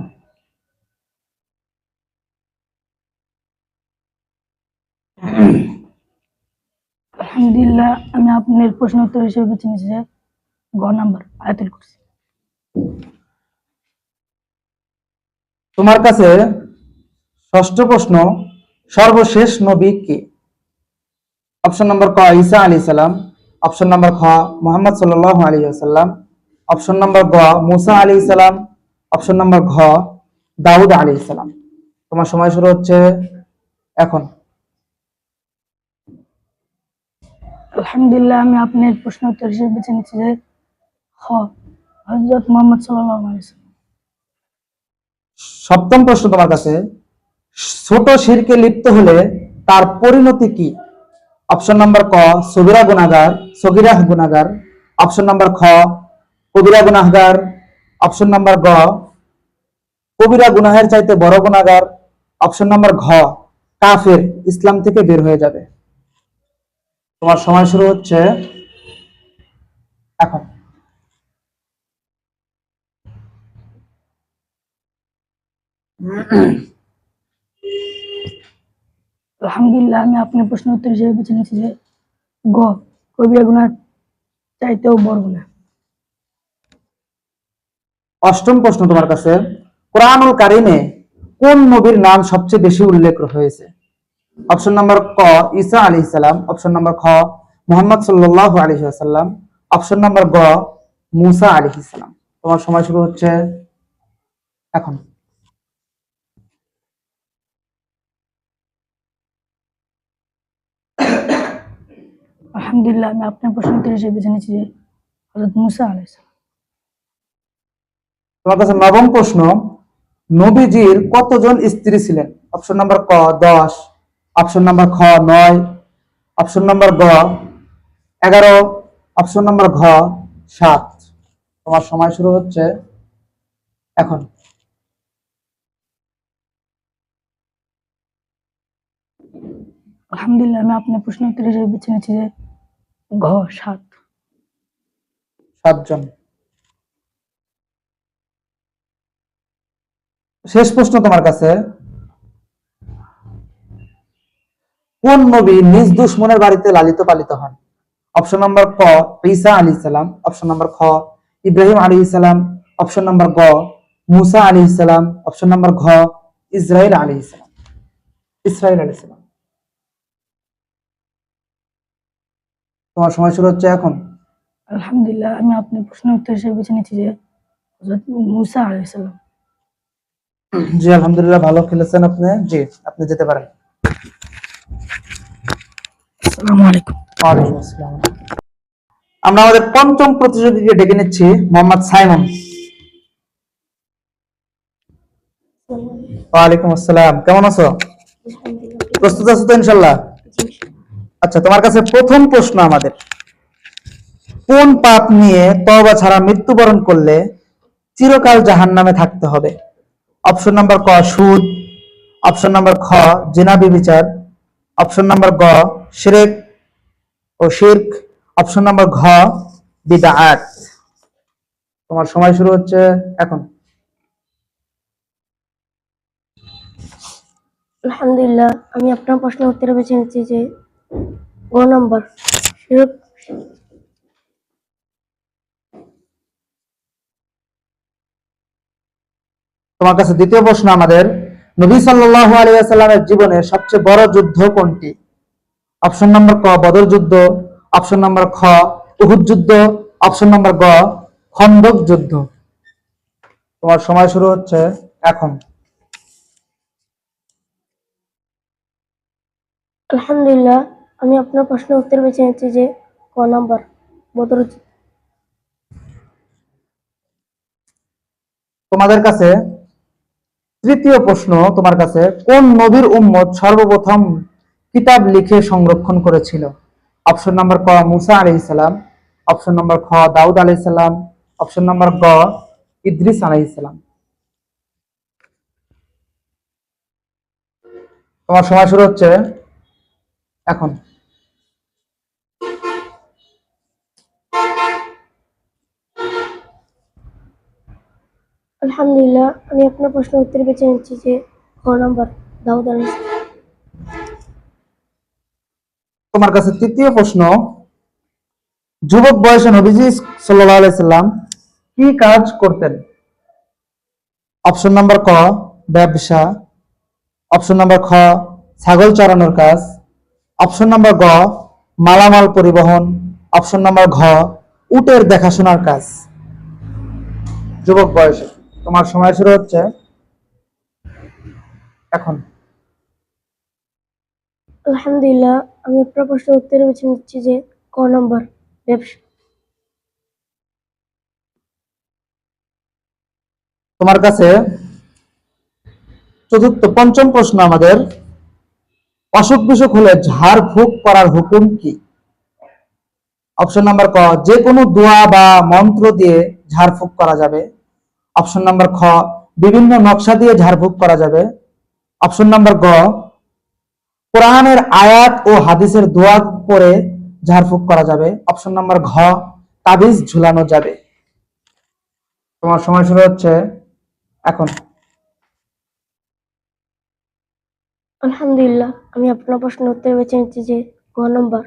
আলহামদুলিল্লাহ, আমি আপনার প্রশ্ন উত্তর হিসেবে বেছে নিচ্ছি যে ঘ নাম্বার আয়াতুল কুরসি। তোমার কাছে ষষ্ঠ প্রশ্ন, সর্বশেষ নবী কে? অপশন নাম্বার ক ঈসা আলাইহিস সালাম, অপশন নাম্বার খ মুহাম্মদ সাল্লাল্লাহু আলাইহি ওয়াসাল্লাম, অপশন নাম্বার গ মুসা আলাইহিস সালাম, অপশন নাম্বার ঘ দাউদ আলাইহিস সালাম। তোমার সময় শুরু হচ্ছে এখন। আলহামদুলিল্লাহ, আমি আপনার প্রশ্ন উত্তর হিসেবে বেছে নিচ্ছি যে খ হযরত মুহাম্মদ সাল্লাল্লাহু আলাইহি ওয়াসাল্লাম। সপ্তম প্রশ্ন তোমার কাছে, ছোট শিরকে লিপ্ত হলে তার পরিণতি কি? অপশন নাম্বার ক সগীরা গুনাহগার, সগীরা গুনাহগার, অপশন নাম্বার খ কবিরা গুনাহগার, অপশন নাম্বার গ কবিরা গুনাহের চাইতে বড় গুনাহগার, অপশন নাম্বার ঘ কাফের, ইসলাম থেকে বের হয়ে যাবে। তোমার সময় শুরু হচ্ছে এখন। আলহামদুলিল্লাহ, আমি আপনার প্রশ্ন উত্তর হিসেবে বেছে নিচ্ছি যে গ কবিরা গুনাহ চাইতেও বড় গুনাহ। অষ্টম প্রশ্ন তোমার কাছে, কোরআনুল কারিমে কোন নবীর নাম সবচেয়ে বেশি উল্লেখ হয়েছে? অপশন নাম্বার ক ঈসা আলাইহিস সালাম, অপশন নাম্বার খ মুহাম্মদ সাল্লাল্লাহু আলাইহি ওয়াসাল্লাম, অপশন নাম্বার গ মুসা আলাইহিস সালাম। তোমার সময় শুরু হচ্ছে এখন। আলহামদুলিল্লাহ, আমি আপনার প্রশ্ন উত্তর হিসেবে বেছে নিচ্ছি যে হযরত মুসা আলাইহিস সালাম। তোমার কাছে নবম প্রশ্ন, নবীজির কতজন স্ত্রী ছিলেন? অপশন নাম্বার ক 10, অপশন নাম্বার খ 9, অপশন নাম্বার গ 11, অপশন নাম্বার ঘ 7। তোমার সময় শুরু হচ্ছে এখন। আলহামদুলিল্লাহ, আমি আপনার প্রশ্ন উত্তর হিসেবে বেছে নিচ্ছি যে ঘ 7। 7 জন। শেষ প্রশ্ন তোমার কাছে, কোন নবী নিজ দুশমনের বাড়িতে লালিত পালিত হন? অপশন নাম্বার ক ঈসা আলাইহিস সালাম, অপশন নাম্বার খ ইব্রাহিম আলাইহিস সালাম, অপশন নাম্বার গ মুসা আলাইহিস সালাম, অপশন নাম্বার ঘ ইসরাইল আলাইহিস সালাম। ইসরাইল আলাইহিস সালাম। তোমার সময় শুরু হচ্ছে এখন। আলহামদুলিল্লাহ, আমি আপনার প্রশ্ন উত্তর হিসেবে বেছে নিচ্ছি যে হযরত মুসা আলাইহিস সালাম। জি আলহামদুলিল্লাহ, ভালো খেলেছেন আপনি। জি আপনি যেতে পারেন। আসসালামু আলাইকুম। ওয়ালাইকুম আসসালাম। আমরা আমাদের পঞ্চম প্রতিযোগীকে ডেকে নিচ্ছি, মোহাম্মদ সাইমন। ওয়ালাইকুম আসসালাম, কেমন আছো? প্রস্তুত আছো তো ইনশাল্লাহ? আচ্ছা, তোমার কাছে প্রথম প্রশ্ন আমাদের, কোন পাপ নিয়ে তওবা ছাড়া মৃত্যুবরণ করলে চিরকাল জাহান্নামে থাকতে হবে? অপশন নাম্বার ক সুদ, অপশন নাম্বার খ জিনা ব্যভিচার, অপশন নাম্বার গ শিরক ও শিরক, অপশন নাম্বার ঘ বিদআত। তোমার সময় শুরু হচ্ছে এখন। আলহামদুলিল্লাহ, আমি আপনার প্রশ্নের উত্তরে বেছে নিচ্ছি যে গ নম্বর শিরক। তোমার কাছে দ্বিতীয় প্রশ্ন আমাদের, নবী সাল্লাল্লাহু আলাইহি ওয়াসাল্লামের জীবনের সবচেয়ে বড় যুদ্ধ কোনটি? অপশন নম্বর ক বদর যুদ্ধ, অপশন নম্বর খ উহুদ যুদ্ধ, অপশন নম্বর গ খন্দক যুদ্ধ। তোমার সময় শুরু হচ্ছে এখন। আলহামদুলিল্লাহ, আমি আপনার প্রশ্নের উত্তরে বেছে নিচ্ছি যে ক নম্বর বদর যুদ্ধ। তোমাদের কাছে তৃতীয় প্রশ্ন, তোমার কাছে কোন নবীর উম্মত সর্বপ্রথম কিতাব লিখে সংরক্ষণ করেছিল? অপশন নম্বর ক মুসা আলাইহিস সালাম, অপশন নম্বর খ দাউদ আলাইহিস সালাম, অপশন নম্বর গ ইদ্রিস আলাইহিস সালাম। তোমার সময় শুরু হচ্ছে এখন। আলহামদুলিল্লাহ, আমি আপনার প্রশ্নের উত্তরে বেছে নিচ্ছি যে খ নম্বর দাউদ আলাইহিস সালাম। তোমার কাছে তৃতীয় প্রশ্ন, যুবক বয়সে নবীজি সাল্লাল্লাহু আলাইহি সাল্লাম কি কাজ করতেন? অপশন নম্বর ক ব্যবসা, অপশন নম্বর খ ছাগল চড়ানোর কাজ, অপশন নম্বর গ মালামাল পরিবহন, অপশন নম্বর ঘ উটের দেখাশোনার কাজ। যুবক বয়সে। তোমার সময় শুরু হচ্ছে এখন। আলহামদুলিল্লাহ, আমি আপনার প্রশ্নের উত্তরে বেছে নিচ্ছি যে ক নম্বর ব্যবসা। তোমার কাছে পঞ্চম প্রশ্ন আমাদের, অসুখ বিসুখ হলে ঝাড় ফুঁক করার হুকুম কি? অপশন নাম্বার ক যে কোনো দোয়া বা মন্ত্র দিয়ে ঝাড়ফুঁক করা যাবে, অপশন নাম্বার খ বিভিন্ন নকশা দিয়ে ঝাড়ফুঁক করা যাবে, অপশন নাম্বার গ কোরআনের আয়াত ও হাদিসের দোয়া পড়ে ঝাড়ফুঁক করা যাবে, অপশন নাম্বার ঘ তাবিজ ঝুলানো যাবে। তোমার সময় শুরু হচ্ছে এখন। আলহামদুলিল্লাহ, আমি আপনার প্রশ্নের উত্তরে বেছে নিচ্ছি যে গ নম্বর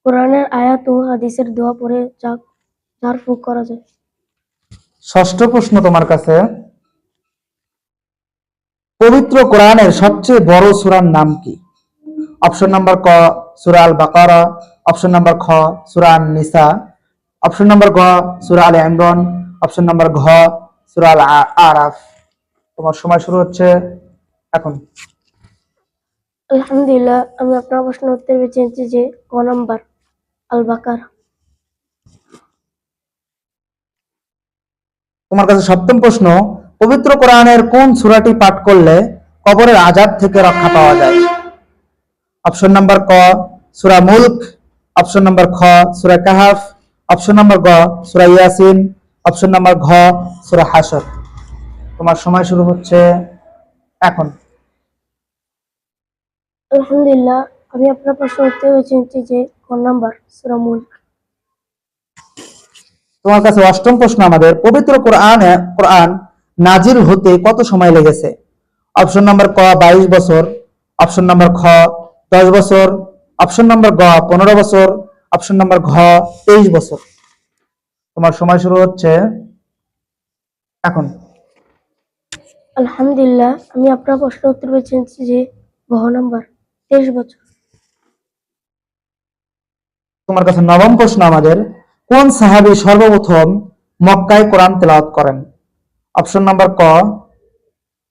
কোরআনের আয়াত ও হাদিসের দোয়া পড়ে ঝাড়ফুঁক করা যায়। ষষ্ঠ প্রশ্ন তোমার কাছে, পবিত্র কোরআনের সবচেয়ে বড় সূরার নাম কি? অপশন নাম্বার ক সূরা আল বাকারা, অপশন নাম্বার খ সূরা আন নিসা, অপশন নাম্বার গ সূরা আলে ইমরান, অপশন নাম্বার ঘ সূরা আল আরাফ। তোমার সময় শুরু হচ্ছে এখন। আলহামদুলিল্লাহ, আমি আপনার প্রশ্নের উত্তরে বেছে নিচ্ছি যে ক নম্বর আল বাকারা। তোমার কাছে সপ্তম প্রশ্ন, পবিত্র কোরআনের কোন সূরাটি পাঠ করলে কবরের আযাব থেকে রক্ষা পাওয়া যায়? অপশন নাম্বার ক সূরা মুলক, অপশন নাম্বার খ সূরা কাহাফ, অপশন নাম্বার গ সূরা ইয়াসিন, অপশন নাম্বার ঘ সূরা হাশর। তোমার সময় শুরু হচ্ছে এখন। আলহামদুলিল্লাহ, আমি আপনার প্রশ্নের উত্তরে বেছে নিচ্ছি যে ক নম্বর সূরা মুলক। তোমার কাছে অষ্টম প্রশ্ন আমাদের, পবিত্র কোরআন নাজিল হতে কত সময় লেগেছে? অপশন নাম্বার ক 22 বছর, অপশন নাম্বার খ 10 বছর, অপশন নাম্বার গ 15 বছর, অপশন নাম্বার ঘ 23 বছর। তোমার সময় শুরু হচ্ছে এখন। আলহামদুলিল্লাহ, আমি আপনার প্রশ্নের উত্তরে বেছে নিচ্ছি যে ঘ নম্বর 23 বছর। তোমার কাছে নবম প্রশ্ন আমাদের, কোন সাহাবী সর্বপ্রথম মক্কায় কোরআন তেলাওয়াত করেন? অপশন নাম্বার ক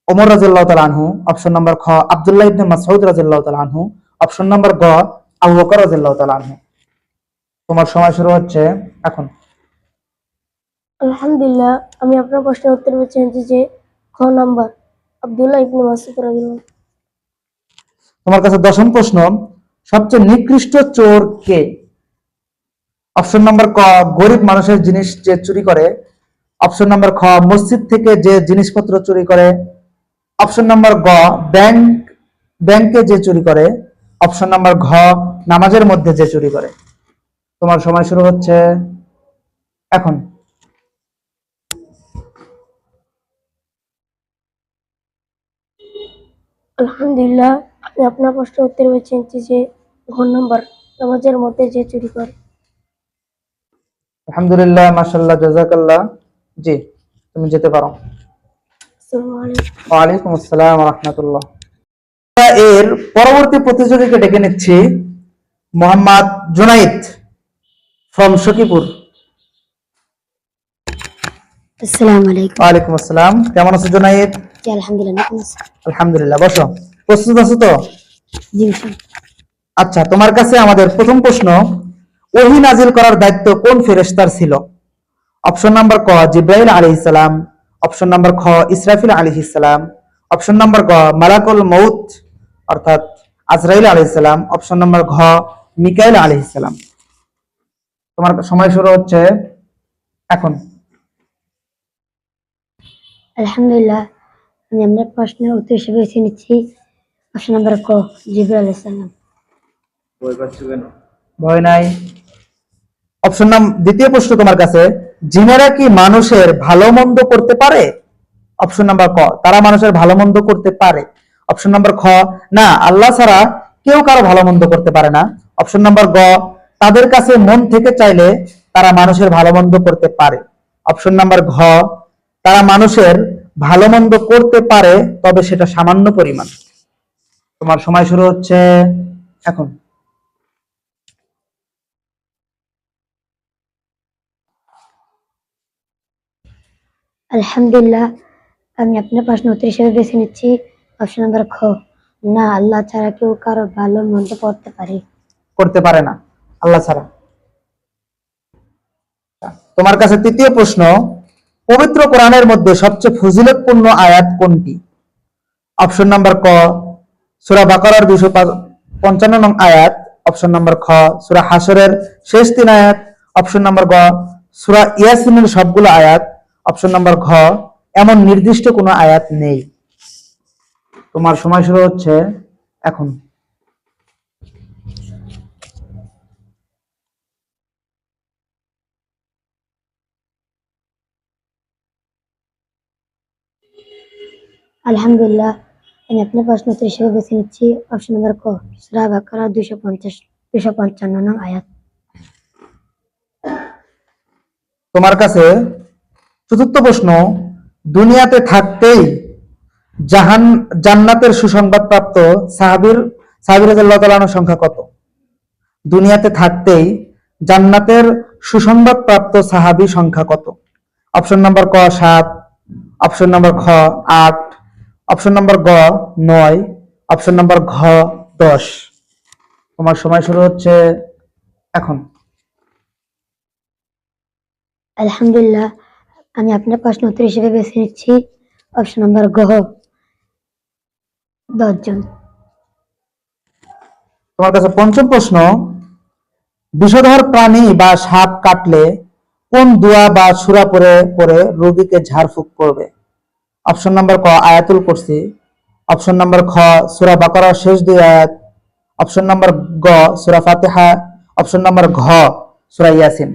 ওমর রাদিয়াল্লাহু তাআলা আনহু, অপশন নাম্বার খ আব্দুল্লাহ ইবনে মাসউদ রাদিয়াল্লাহু তাআলা আনহু, অপশন নাম্বার গ আবু বকর রাদিয়াল্লাহু তাআলা আনহু। তোমার সময় শুরু হচ্ছে এখন। আলহামদুলিল্লাহ, আমি আপনার প্রশ্নের উত্তরে বেছে নিচ্ছি যে খ নম্বর আব্দুল্লাহ ইবনে মাসউদ রাদিয়াল্লাহু। তোমার কাছে দশম প্রশ্ন, সবচেয়ে নিকৃষ্ট চোর কে? অপশন নাম্বার ক গরিব মানুষের জিনিস যে চুরি করে, অপশন নাম্বার খ মসজিদ থেকে যে জিনিসপত্র চুরি করে, অপশন নাম্বার গ ব্যাংকে যে চুরি করে, অপশন নাম্বার ঘ নামাজের মধ্যে যে চুরি করে। তোমার সময় শুরু হচ্ছে এখন। আলহামদুলিল্লাহ, আমি আপনার প্রশ্নের উত্তর বেছে নিচ্ছি যে ঘর নম্বর নামাজের মধ্যে যে চুরি করে। আলহামদুলিল্লাহ, মাশাআল্লাহ, জাযাকাল্লাহ। জি, তুমি যেতে পারো। আসসালামু আলাইকুম। ওয়ালাইকুম আসসালাম ওয়া রাহমাতুল্লাহ। এর পরবর্তী প্রতিযোগীকে ডেকে নিচ্ছি, মোহাম্মদ জুনাইদ ফ্রম সখীপুর। আসসালামু আলাইকুম। ওয়ালাইকুম আসসালাম। কেমন আছো জুনাইদ? জি আলহামদুলিল্লাহ। আলহামদুলিল্লাহ, বসো। প্রস্তুত আছো তো? জি আচ্ছা, তোমার কাছে আমাদের প্রথম প্রশ্ন, ওহী নাজিল করার দায়িত্ব কোন ফেরেশতার ছিল? অপশন নাম্বার ক জিব্রাইল আলাইহিস সালাম, অপশন নাম্বার খ ইসরাফিল আলাইহিস সালাম, অপশন নাম্বার গ মালাকুল মউত অর্থাৎ আজরাইল আলাইহিস সালাম, অপশন নাম্বার ঘ মিকাইল আলাইহিস সালাম। তোমার সময় শুরু হচ্ছে এখন। আলহামদুলিল্লাহ, আমি আপনার প্রশ্নের উত্তর হিসেবে বেছে নিচ্ছি অপশন নাম্বার ক জিবরাইল আলাইহিস সালাম। ভয় নাই। দ্বিতীয় প্রশ্ন তোমার কাছে, জিনেরা কি মানুষের ভালো মন্দ করতে পারে? অপশন নাম্বার ক তারা মানুষের ভালো মন্দ করতে পারে। অপশন নাম্বার খ না, আল্লাহ ছাড়া কেউ কারো ভালো মন্দ করতে পারে না। অপশন নাম্বার গ তাদের কাছে মন থেকে চাইলে তারা মানুষের ভালো মন্দ করতে পারে। অপশন নাম্বার ঘ তারা মানুষের ভালো মন্দ করতে পারে, তবে সেটা সামান্য পরিমাণ। তোমার সময় শুরু হচ্ছে এখন। আলহামদুলিল্লাহ, আমি আপনার প্রশ্ন উত্তর হিসেবে বেছে নিচ্ছি অপশন নাম্বার খ না, আল্লাহ ছাড়া কেউ কারো ভালো মন্দ করতে পারে না আল্লাহ ছাড়া। তোমার কাছে তৃতীয় প্রশ্ন, পবিত্র কোরআনের মধ্যে সবচেয়ে ফজিলতপূর্ণ আয়াত কোনটি? অপশন নাম্বার ক সূরা বাকারার 255 নং আয়াত, অপশন নাম্বার খ সূরা হাশরের শেষ 3 আয়াত, অপশন নাম্বার গ সূরা ইয়াসিনের সবগুলো আয়াত, অপশন নাম্বার ঘ এমন নির্দিষ্ট কোনো আয়াত নেই। তোমার সময় শুরু হচ্ছে এখন। আলহামদুলিল্লাহ, আমি আপনার প্রশ্ন উত্তর হিসেবে বেছে নিচ্ছি অপশন নাম্বার ক সূরা বাকারা 255 নং আয়াত। তোমার কাছে চতুর্থ প্রশ্ন, দুনিয়াতে থাকতেই জান্নাতের সুসংবাদ প্রাপ্ত সাহাবী রাদিয়াল্লাহু তাআলা আনহুর সংখ্যা কত? দুনিয়াতে থাকতেই জান্নাতের সুসংবাদ প্রাপ্ত সাহাবী সংখ্যা কত? অপশন নাম্বার ক 7, অপশন নাম্বার খ 8, অপশন নাম্বার গ 9, অপশন নাম্বার ঘ 10। তোমার সময় শুরু হচ্ছে এখন। আলহামদুলিল্লাহ, আমি আপনার প্রশ্ন উত্তর হিসেবে বেছে নিচ্ছি অপশন নাম্বার গ 10 জন। তোমার কাছে পঞ্চম প্রশ্ন, বিষধর প্রাণী বা সাপ কাটলে কোন দোয়া বা সূরা পড়ে পড়ে রোগীকে ঝাড়ফুঁক করবে? অপশন নাম্বার ক আয়াতুল কুরসি, অপশন নাম্বার খ সূরা বাকারার শেষ 2 আয়াত, অপশন নাম্বার গ সূরা ফাতিহা, অপশন নাম্বার ঘ সূরা ইয়াসিন।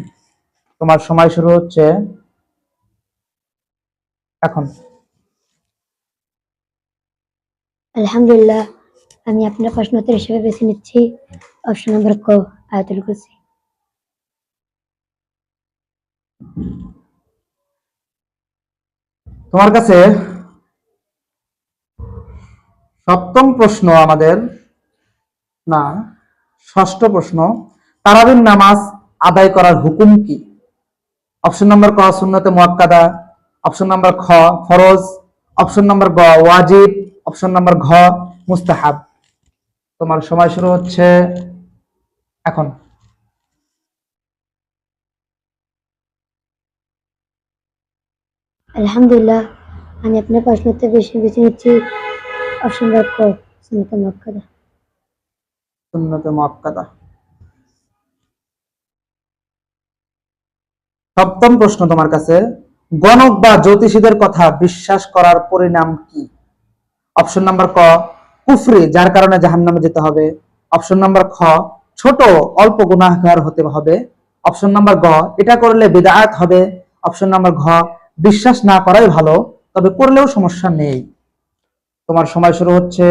তোমার সময় শুরু হচ্ছে এখন। আলহামদুলিল্লাহ, আমি আপনার প্রশ্ন উত্তর হিসেবে বেছে নিচ্ছি অপশন নাম্বার ক আয়াতুল কুরসি। তোমার কাছে সপ্তম প্রশ্ন আমাদের, না ষষ্ঠ প্রশ্ন, তারাবির নামাজ আদায় করার হুকুম কি? অপশন নাম্বার ক সুন্নতে মুআক্কাদা, অপশন নাম্বার খ ফরজ, অপশন নাম্বার গ ওয়াজিব, অপশন নাম্বার ঘ মুস্তাহাব। তোমার সময় শুরু হচ্ছে এখন। আলহামদুলিল্লাহ, আমি আপনার প্রশ্ন উত্তর বেছে নিচ্ছি অপশন নাম্বার ক সুন্নাতে মুআক্কাদা। সুন্নতে মুআক্কাদা। সপ্তম প্রশ্ন তোমার কাছে, গণক বা জ্যোতিষীদের কথা বিশ্বাস করার পরিণাম কি? অপশন নাম্বার ক কুফরি, যার কারণে জাহান্নামে যেতে হবে। অপশন নাম্বার খ ছোট অল্প গুনাহগার হতে হবে। অপশন নাম্বার গ এটা করলে বিদআত হবে। অপশন নাম্বার ঘ বিশ্বাস না করাই ভালো, তবে করলেও সমস্যা নেই। তোমার সময় শুরু হচ্ছে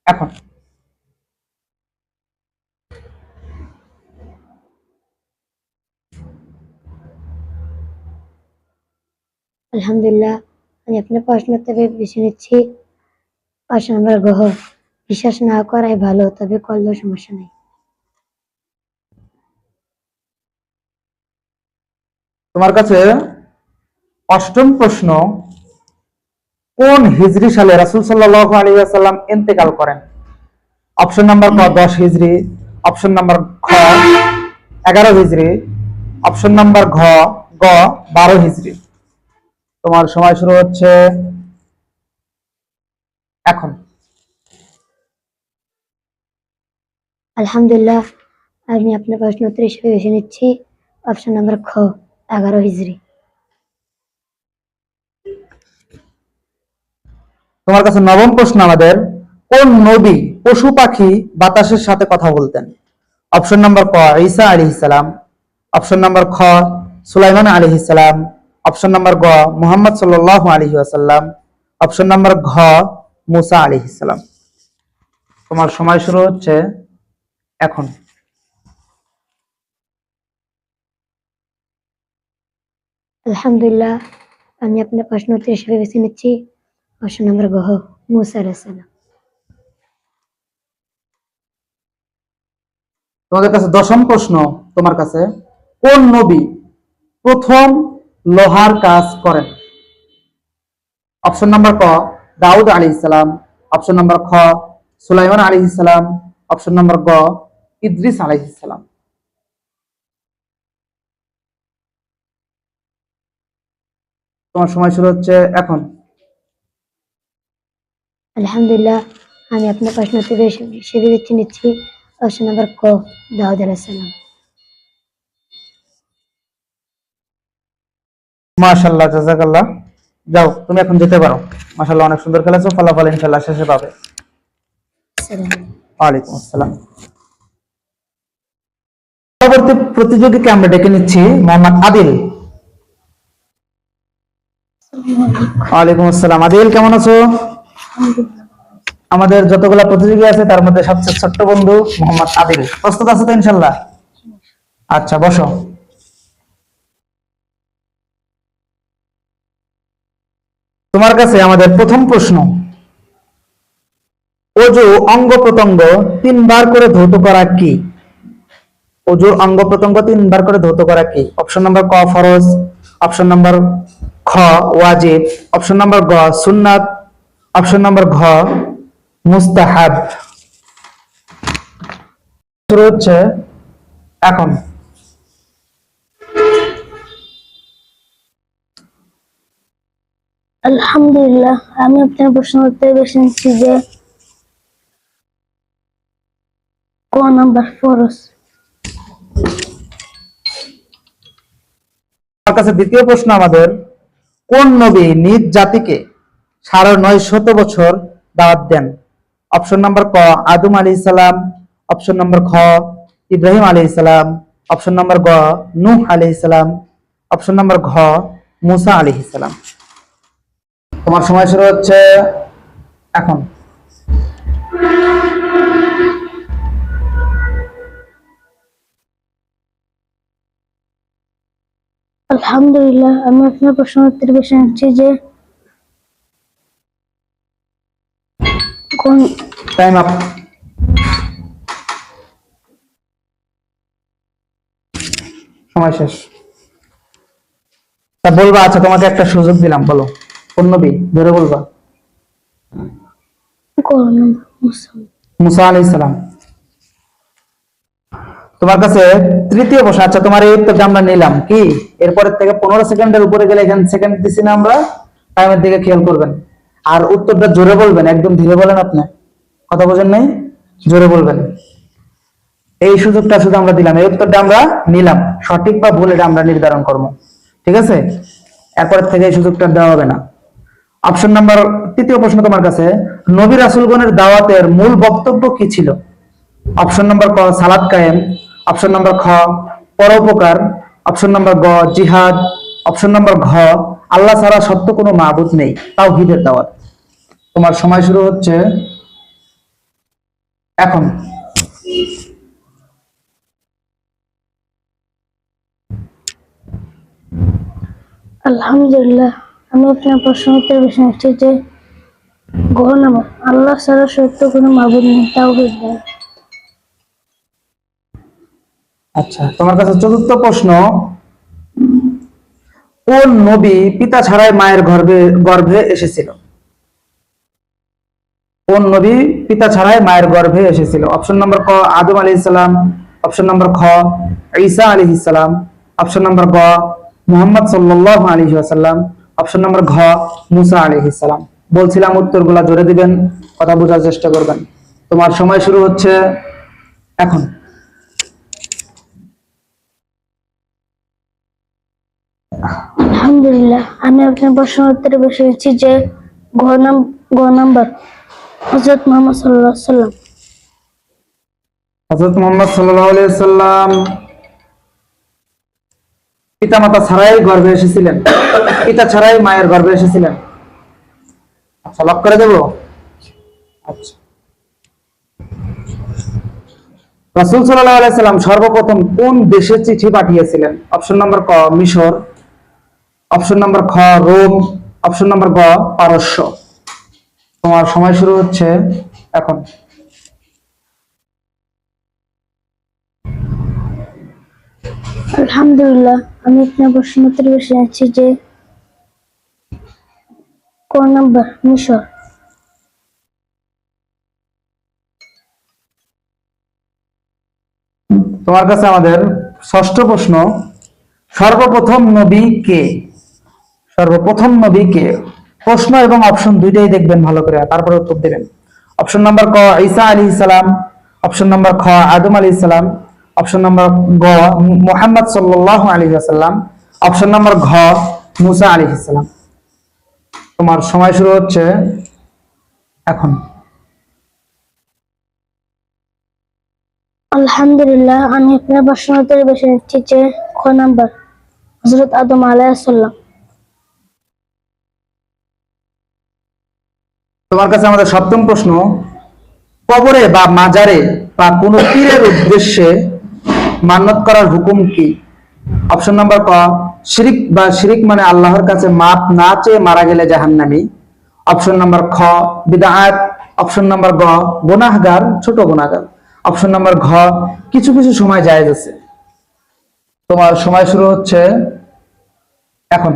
এখন। আলহামদুলিল্লাহ, আমি আপনার প্রশ্ন তবে বেছে নিচ্ছি 5 নম্বর গ্রহ। বিশ্বাস না করাই ভালো, তবে করলেও সমস্যা নেই। তোমার কাছে অষ্টম প্রশ্ন, কোন হিজরি সালে রাসূল সাল্লাল্লাহু আলাইহি ওয়াসাল্লাম ইন্তেকাল করেন? অপশন নাম্বার ক 10 হিজরি, অপশন নাম্বার খ 11 হিজরি, অপশন নাম্বার গ 12 হিজরি। তোমার সময় শুরু হচ্ছে এখন। আলহামদুলিল্লাহ, আমি আপনার প্রশ্ন উত্তর হিসেবে বেছে নিচ্ছি অপশন নাম্বার খ 11 হিজরি। তোমার কাছে নবম প্রশ্ন আমাদের, কোন নবী পশু পাখি বাতাসের সাথে কথা বলতেন? অপশন নাম্বার ক ঈসা আলাইহিস সালাম, অপশন নাম্বার খ সুলাইমান আলাইহিস সালাম, অপশন নাম্বার গ মুহাম্মদ সাল্লাল্লাহু আলাইহি ওয়াসাল্লাম, অপশন নাম্বার ঘ মুসা আলাইহিস সালাম। তোমার সময় শুরু হচ্ছে এখন। আলহামদুলিল্লাহ, আমি আপনার প্রশ্ন উত্তর হিসেবে বেছে নিচ্ছি অপশন নাম্বার গ মুসা আলাইহিস সালাম। তোমাদের কাছে দশম প্রশ্ন, তোমার কাছে কোন নবী প্রথম লোহার কাজ করেন? অপশন নাম্বার ক দাউদ আলাইহিস সালাম, অপশন নাম্বার খ সুলাইমান আলাইহিস সালাম, অপশন নাম্বার গ ইদ্রিস আলাইহিস সালাম। তোমার সময় শুরু হচ্ছে এখন। আলহামদুলিল্লাহ, আমি আপনার প্রশ্ন উত্তর হিসেবে বেছে নিচ্ছি অপশন নাম্বার ক দাউদ আলাইহিস সালাম। মাশাআল্লাহ, জাযাকাল্লাহ। যাও, তুমি এখন যেতে পারো। মাশাআল্লাহ, অনেক সুন্দর খেলেছো, ফলাফল ইনশাআল্লাহ শেষে পাবে। আসসালামু ওয়ালাইকুম আসসালাম। পরবর্তী প্রতিযোগীকে আমরা ডেকে নিচ্ছি মোহাম্মদ আদিল। ওয়ালাইকুম আসসালাম। আদিল, কেমন আছো? আমাদের যতগুলা প্রতিযোগী আছে তার মধ্যে সবচেয়ে ছোট্ট বন্ধু মোহাম্মদ আদিল। প্রস্তুত আছো তো ইনশাআল্লাহ? আচ্ছা, বসো। তোমার কাছে আমাদের প্রথম প্রশ্ন, অজু অঙ্গ প্রত্যঙ্গ 3 বার করে ধৌত করা কি? অজু অঙ্গ প্রত্যঙ্গ 3 বার করে ধৌত করা কি? অপশন নাম্বার ক ফরজ, অপশন নাম্বার খ ওয়াজিব, অপশন নাম্বার গ সুন্নাত, অপশন নাম্বার ঘ মুস্তাহাব। শুরু হচ্ছে এখন। আলহামদুলিল্লাহ, আমি আপনার প্রশ্ন উত্তর বেছে নিচ্ছি যে ক নাম্বার ফরজ। আমার কাছে দ্বিতীয় প্রশ্ন আমাদের, কোন নবী নিজ জাতিকে 950 বছর দাওয়াত দেন? অপশন নাম্বার ক আদম আলাইহিস সালাম, অপশন নাম্বার খ ইব্রাহিম আলাইহিস সালাম, অপশন নাম্বার গ নূহ আলাইহিস সালাম, অপশন নাম্বার ঘ মুসা আলাইহিস সালাম। তোমার সময় শুরু হচ্ছে এখন। আলহামদুলিল্লাহ, আমি আপনার প্রশ্ন উত্তর বেছে নিচ্ছি যে কোন টাইম আপ। সময় শেষ। তা বলবা, আচ্ছা তোমাকে একটা সুযোগ দিলাম, বলো কোন নবী, ধরে বলবা। মুসা আলাইহিস সালাম। তোমার কাছে তৃতীয় প্রশ্ন, আচ্ছা তোমার এই উত্তরটা আমরা নিলাম কি? এরপরের থেকে 15 সেকেন্ডের উপরে গেলে এখানে সেকেন্ড দিছি না আমরা, টাইমের দিকে খেয়াল করবেন। আর উত্তরটা জোরে বলবেন, একদম ধীরে বলেন। আপনি কথা বোঝেন নাই, জোরে বলবেন। এই সুযোগটা শুধু আমরা দিলাম, এই উত্তরটা আমরা নিলাম, সঠিক বা ভুল এটা আমরা নির্ধারণ করবো, ঠিক আছে? এরপরের থেকে এই সুযোগটা দেওয়া হবে না। অপশন নাম্বার, তৃতীয় প্রশ্ন তোমার কাছে, নবী রাসূলগণের দাওয়াতের মূল বক্তব্য কি ছিল? অপশন নাম্বার ক সালাত কায়েম, অপশন নাম্বার খ পরোপকার, অপশন নাম্বার গ জিহাদ, অপশন নাম্বার ঘ আল্লাহ ছাড়া সত্য কোনো মাবুদ নেই, তাওহীদের দাওয়াত। তোমার সময় শুরু হচ্ছে এখন আলহামদুলিল্লাহ, আমি আপনার প্রশ্ন উত্তর বেছে নিচ্ছি যে গ নাম্বার, আল্লাহ ছাড়া সত্য কোনো মাবুদ নেই, তাওহীদ নেই। আচ্ছা, তোমার কাছে চতুর্থ প্রশ্ন, কোন নবী পিতা ছাড়াই মায়ের গর্ভে এসেছিল? কোন নবী পিতা ছাড়াই মায়ের গর্ভে এসেছিল? অপশন নম্বর ক আদম আলাইহিস সালাম, অপশন নম্বর খ ঈসা আলাইহিস সালাম, অপশন নম্বর গ মুহাম্মদ সাল্লাল্লাহু আলাইহি ওয়াসাল্লাম, অপশন নম্বর ঘ মুসা আলাইহিস সালাম। বলছিলাম উত্তরগুলা জোরে দিবেন, কথা বোঝার চেষ্টা করবেন। তোমার সময় শুরু হচ্ছে এখন। আলহামদুলিল্লাহ, আমি আপনার প্রশ্ন উত্তরে বেছে নিচ্ছি যে গ নাম্বার, হযরত মুহাম্মদ সাল্লাল্লাহু আলাইহি সাল্লাম। হযরত মুহাম্মদ সাল্লাল্লাহু আলাইহি সাল্লাম পিতামাতা ছাড়াই গর্ভে এসেছিলেন, পিতা ছাড়াই মায়ের গর্ভে এসেছিলেন। আচ্ছা, লক করে দেব। আচ্ছা, রাসূল সাল্লাল্লাহু আলাইহি সাল্লাম সর্বপ্রথম কোন দেশে চিঠি পাঠিয়েছিলেন? অপশন নম্বর ক মিশর, অপশন নম্বর খ রোম, অপশন নম্বর গ পারস্য। তোমার সময় শুরু হচ্ছে এখন। আলহামদুলিল্লাহ, আমি আপনার প্রশ্ন উত্তরে বেছে নিচ্ছি যে ক নাম্বার, মিশর। তোমার কাছে আমাদের ষষ্ঠ প্রশ্ন, সর্বপ্রথম নবী কে? সর্বপ্রথম নবী কে? প্রশ্ন এবং অপশন দুইটাই দেখবেন ভালো করে, তারপরে উত্তর দেবেন। অপশন নাম্বার ক ঈসা আলাইহিস সালাম, অপশন নাম্বার খ আদম আলাইহিস সালাম, অপশন নাম্বার গ মুহাম্মদ সাল্লাল্লাহু আলাইহি ওয়াসাল্লাম, অপশন নাম্বার ঘ মুসা আলাইহিস সালাম। তোমার সময় শুরু হচ্ছে এখন। আলহামদুলিল্লাহ, আমি আপনার প্রশ্ন উত্তরে বেছে নিচ্ছি যে খ নাম্বার, হযরত আদম আলাইহিস সালাম। তোমার কাছে আমাদের সপ্তম প্রশ্ন, কবরে বা মাজারে বা কোন পীরের উদ্দেশ্যে মান্নত করার হুকুম কি? অপশন নাম্বার ক শিরিক, বা শিরিক মানে আল্লাহর কাছে মাপ না চেয়ে মারা গেলে জাহান্নামী। অপশন নাম্বার খ বিদআত, অপশন নাম্বার গ গুনাহগার, ছোট গুনাহগার, অপশন নাম্বার ঘ কিছু কিছু সময় জায়েজ আছে। তোমার সময় শুরু হচ্ছে এখন।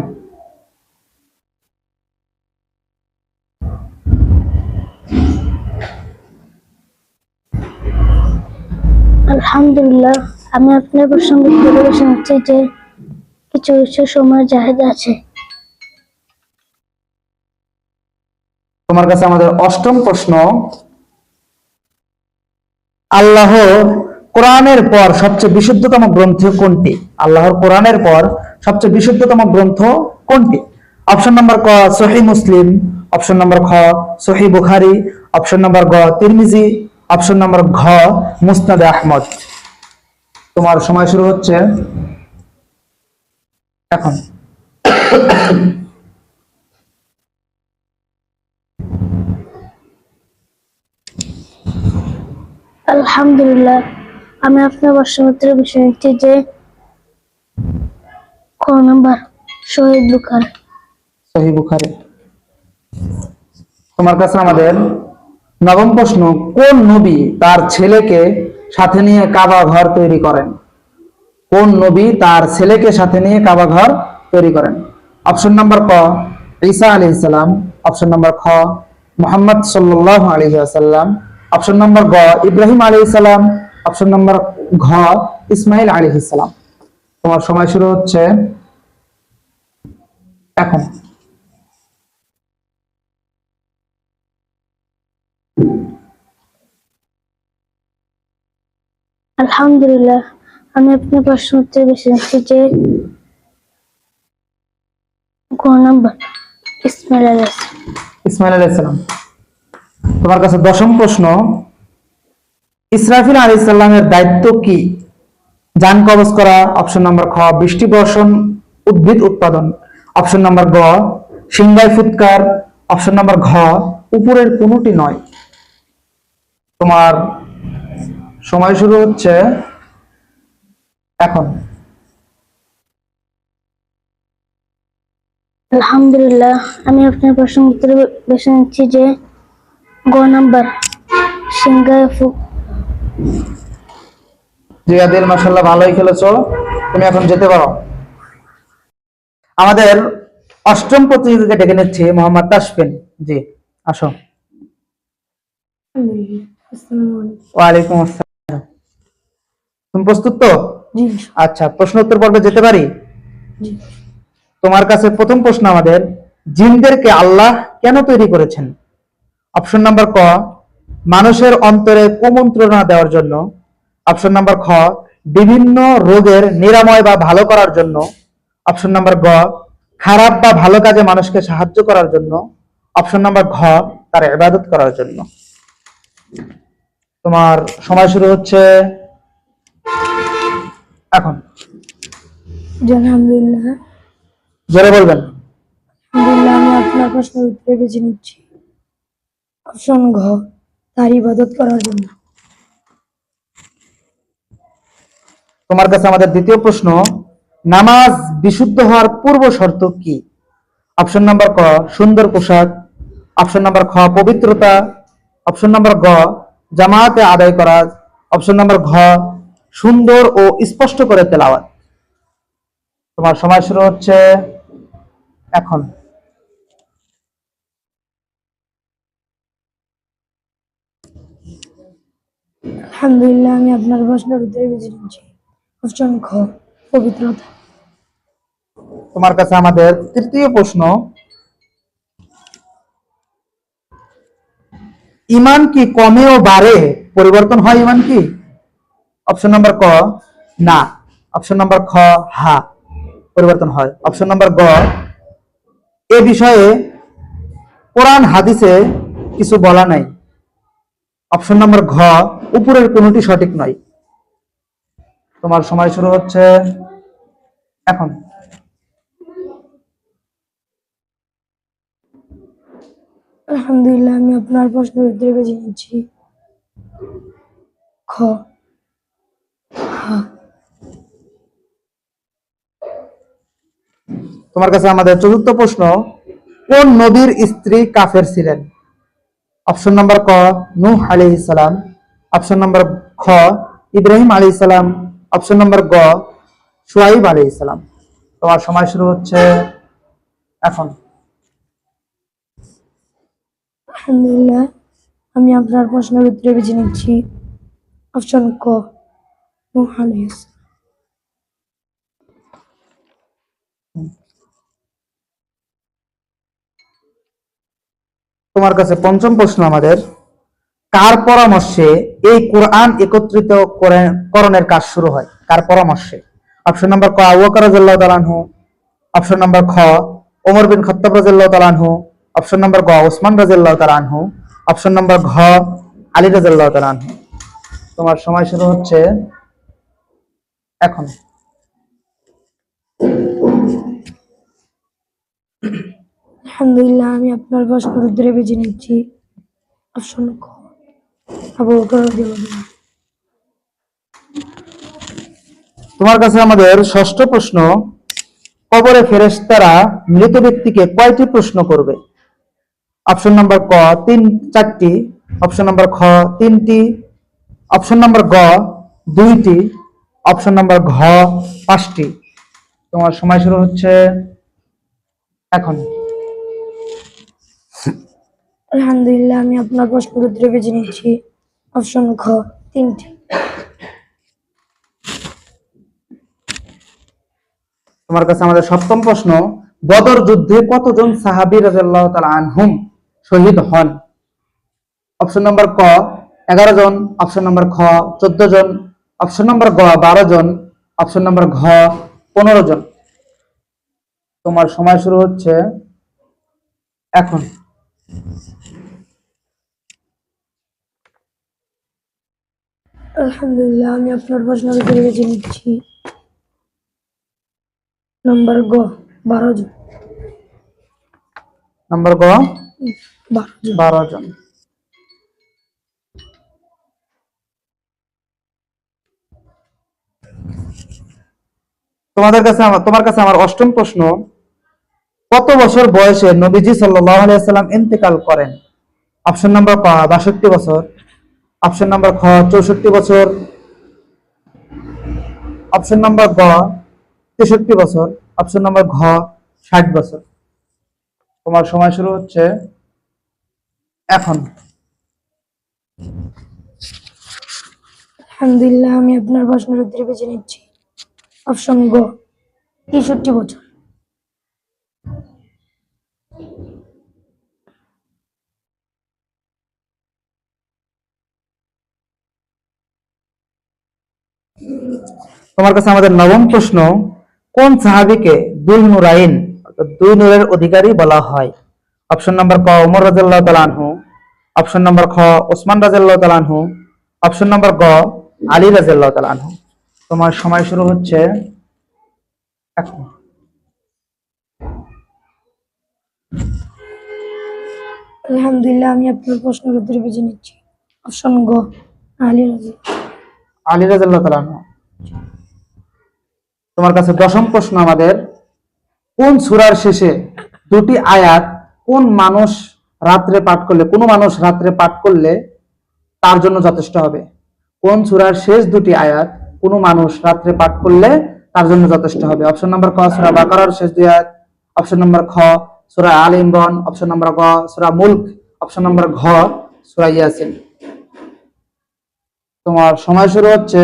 আলহামদুলিল্লাহ, আমি আপনার প্রশ্ন উত্তরে বেছে নিচ্ছি যে কিছু কিছু সময় জায়েজ আছে। তোমার কাছে আমাদের অষ্টম প্রশ্ন, আল্লাহর কোরআনের পর সবচেয়ে বিশুদ্ধতম গ্রন্থ কোনটি? আল্লাহর কোরআনের পর সবচেয়ে বিশুদ্ধতম গ্রন্থ কোনটি? অপশন নাম্বার ক সহিহ মুসলিম, অপশন নাম্বার খ সহিহ বুখারী, অপশন নাম্বার গ তিরমিজি, অপশন নাম্বার ঘ মুসনাদ আহমদ। তোমার সময় শুরু হচ্ছে এখন। আলহামদুলিল্লাহ, আমি আপনার প্রশ্ন উত্তরে বেছে নিচ্ছি যে খ নাম্বার, সহিহ বুখারী। সহিহ বুখারী। তোমার কাছে আমাদের নবম প্রশ্ন, কোন নবী তার ছেলেকে সাথে নিয়ে কাবা ঘর তৈরি করেন? কোন নবী তার ছেলেকে সাথে নিয়ে কাবা ঘর তৈরি করেন? অপশন নাম্বার ক ঈসা আলাইহিস সালাম, অপশন নাম্বার খ মুহাম্মদ সাল্লাল্লাহু আলাইহি ওয়াসাল্লাম, অপশন নাম্বার গ ইব্রাহিম আলাইহিস সালাম, অপশন নাম্বার ঘ ইসমাইল আলাইহিস সালাম। তোমার সময় শুরু হচ্ছে এখন। আলহামদুলিল্লাহ, আমি আপনার প্রশ্ন উত্তরে বেছে নিচ্ছি যে গ নাম্বার, ইসমাইল আলাইহিস সালাম। ইসমাইল আলাইহিস সালাম। তোমার কাছে দশম প্রশ্ন, ইসরাফিল আলাইহিস সালামের দায়িত্ব কি? জান কবজ করা, অপশন নাম্বার খ বৃষ্টি বর্ষণ, উদ্ভিদ উৎপাদন, অপশন নাম্বার গ সিংহায় ফুৎকার, অপশন নাম্বার ঘ উপরের কোনটি নয়। তোমার সময় শুরু হচ্ছে এখন। আলহামদুলিল্লাহ, আমি আপনার প্রশ্ন উত্তর বেছে নিচ্ছি যে গ নাম্বার সিংহায় জি আদিল, মাশাআল্লাহ ভালোই খেলেছো, তুমি এখন যেতে পারো। আমাদের অষ্টম প্রতিযোগীকে ডেকে নিচ্ছি, মোহাম্মদ তাসফিন। জি আসো। ওয়ালাইকুম আসসালাম। তুমি প্রস্তুত তো? জি আচ্ছা, প্রশ্ন উত্তর পর্বে যেতে পারি? জি। তোমার কাছে প্রথম প্রশ্ন আমাদের, জিনদেরকে আল্লাহ কেন তৈরি করেছেন? অপশন নাম্বার ক, মানুষের অন্তরে কুমন্ত্রণা দেওয়ার জন্য। অপশন নাম্বার খ, বিভিন্ন রোগের নিরাময় বা ভালো করার জন্য। অপশন নাম্বার গ, খারাপ বা ভালো কাজে মানুষকে সাহায্য করার জন্য। অপশন নাম্বার ঘ, তার ইবাদত করার জন্য। তোমার সময় শুরু হচ্ছে এখন। আলহামদুলিল্লাহ, জোরে বলবেন। আমি আপনার প্রশ্নের উত্তর বেছে নিচ্ছি অপশন ঘ, তার ইবাদত করার জন্য। তোমার কাছে আমাদের দ্বিতীয় প্রশ্ন, নামাজ বিশুদ্ধ হওয়ার পূর্ব শর্ত কি? অপশন নাম্বার ক, সুন্দর পোশাক। অপশন নাম্বার খ, পবিত্রতা। অপশন নাম্বার গ, জামাতে আদায় করা। অপশন নাম্বার ঘ, সুন্দর ও স্পষ্ট করে তেলাওয়াত। তোমার সময় শুরু হচ্ছে এখন। আলহামদুলিল্লাহ, আমি আপনার প্রশ্নের উত্তর বেছে নিচ্ছি অপশন খ, পবিত্রতা। তোমার কাছে আমাদের তৃতীয় প্রশ্ন, ইমান কি কমে ও বাড়ে, পরিবর্তন হয় ইমান কি? অপশন নাম্বার ক, না। অপশন নাম্বার খ, হা, পরিবর্তন হয়। অপশন নাম্বার গ, এ বিষয়ে কোরআন হাদিসে কিছু বলা নাই। অপশন নাম্বার ঘ, উপরের কোনটি সঠিক নয়। তোমার সময় শুরু হচ্ছে এখন। আলহামদুলিল্লাহ, আমি আপনার প্রশ্নের উত্তর বেছে নিচ্ছি খ, হা। তোমার কাছে আমাদের চতুর্থ প্রশ্ন, কোন নবীর স্ত্রী কাফের ছিলেন? অপশন নাম্বার ক, নূহ আলাইহিস সালাম। অপশন নাম্বার খ, ইব্রাহিম আলাইহিস সালাম। অপশন নাম্বার গ, শুআইব আলাইহিস সালাম। তোমার সময় শুরু হচ্ছে এখন। আলহামদুলিল্লাহ, আমি আপনার প্রশ্নের উত্তর বেছে নিচ্ছি অপশন ক, নূহ আলাইহিস সালাম। তোমার কাছে পঞ্চম প্রশ্ন আমাদের, কার পরামর্শে এই কোরআন একত্রিত করণের কাজ শুরু হয়? কার পরামর্শে? অপশন নাম্বার ক, আবু বকর রাদিয়াল্লাহু তাআলা আনহু। অপশন নাম্বার খ, ওমর বিন খাত্তাব রাদিয়াল্লাহু তাআলা আনহু। অপশন নাম্বার গ, ওসমান রাদিয়াল্লাহু তাআলা আনহু। অপশন নাম্বার ঘ, আলী রাদিয়াল্লাহু তাআলা আনহু। তোমার সময় শুরু হচ্ছে এখন। আলহামদুলিল্লাহ, আমি আপনার প্রশ্নের উত্তর বেছে নিচ্ছি অপশন ক, আবু বকর রাদিয়াল্লাহু তাআলা। তোমার কাছে আমাদের ষষ্ঠ প্রশ্ন, কবরে ফেরেশতারা মৃত ব্যক্তিকে কয়টি প্রশ্ন করবে? অপশন নাম্বার ক, চারটি। অপশন নাম্বার খ, তিনটি। অপশন নাম্বার গ, দুইটি। অপশন নাম্বার ঘ, পাঁচটি। তোমার সময় শুরু হচ্ছে এখন। আলহামদুলিল্লাহ, আমি আপনার প্রশ্নের উত্তর বেছে নিচ্ছি অপশন খ, তিনটি। তোমার কাছে আমাদের সপ্তম প্রশ্ন, বদর যুদ্ধে কতজন সাহাবী রাদিয়াল্লাহু তাআলা আনহুম শহীদ হন? অপশন নাম্বার ক, 11 জন। অপশন নাম্বার খ, 14 জন। অপশন নাম্বার গ, 12 জন। অপশন নাম্বার ঘ, 15 জন। তোমার সময় শুরু হচ্ছে এখন। আলহামদুলিল্লাহ, আমি আপনার প্রশ্নের উত্তর বেছে নিচ্ছি নাম্বার গ, 12 জন। নাম্বার গ, 12 জন। 12 জন। তোমার কাছে আমার অষ্টম প্রশ্ন, কত বছর বয়সে নবীজি সাল্লাল্লাহু আলাইহি ওয়াসাল্লাম ইন্তেকাল করেন? অপশন নাম্বার ক 62 বছর, অপশন নাম্বার খ 64 বছর, অপশন নাম্বার গ 63 বছর, অপশন নাম্বার ঘ 60 বছর। তোমার সময় শুরু হচ্ছে এখন। আলহামদুলিল্লাহ, আমি আপনার প্রশ্নের উত্তর বেছে নিচ্ছি। অপশন গ 63 বছর। তোমার কাছে আমাদের নবম প্রশ্ন, কোন সাহাবীকে দুল নুরাইন অর্থাৎ দুই নূরের অধিকারী বলা হয়? অপশন নাম্বার ক ওমর রাদিয়াল্লাহু তাআলা আনহু, অপশন নাম্বার খ ওসমান রাদিয়াল্লাহু তাআলা আনহু, অপশন নাম্বার গ আলী রাদিয়াল্লাহু তাআলা আনহু। তোমার সময় শুরু হচ্ছে এখন। আলহামদুলিল্লাহ, আমি আপনার প্রশ্নের উত্তর বেছে নিচ্ছি। অপশন গ আলী রাদিয়াল্লাহু। আলী রাদিয়াল্লাহু তাআলা আনহু। তোমার কাছে দশম প্রশ্ন আমাদের, কোন সূরার শেষে দুটি আয়াত কোন মানুষ রাত্রে পাঠ করলে, কোন মানুষ রাত্রে পাঠ করলে তার জন্য যথেষ্ট হবে? কোন সূরার শেষ দুটি আয়াত কোন মানুষ রাত্রে পাঠ করলে তার জন্য যথেষ্ট হবে? অপশন নাম্বার ক সূরা বাকারার শেষ দুই আয়াত, অপশন নাম্বার খ সূরা আল ইমরান, অপশন নাম্বার গ সূরা মুলক, অপশন নাম্বার ঘ সূরা ইয়াসিন। তোমার সময় শুরু হচ্ছে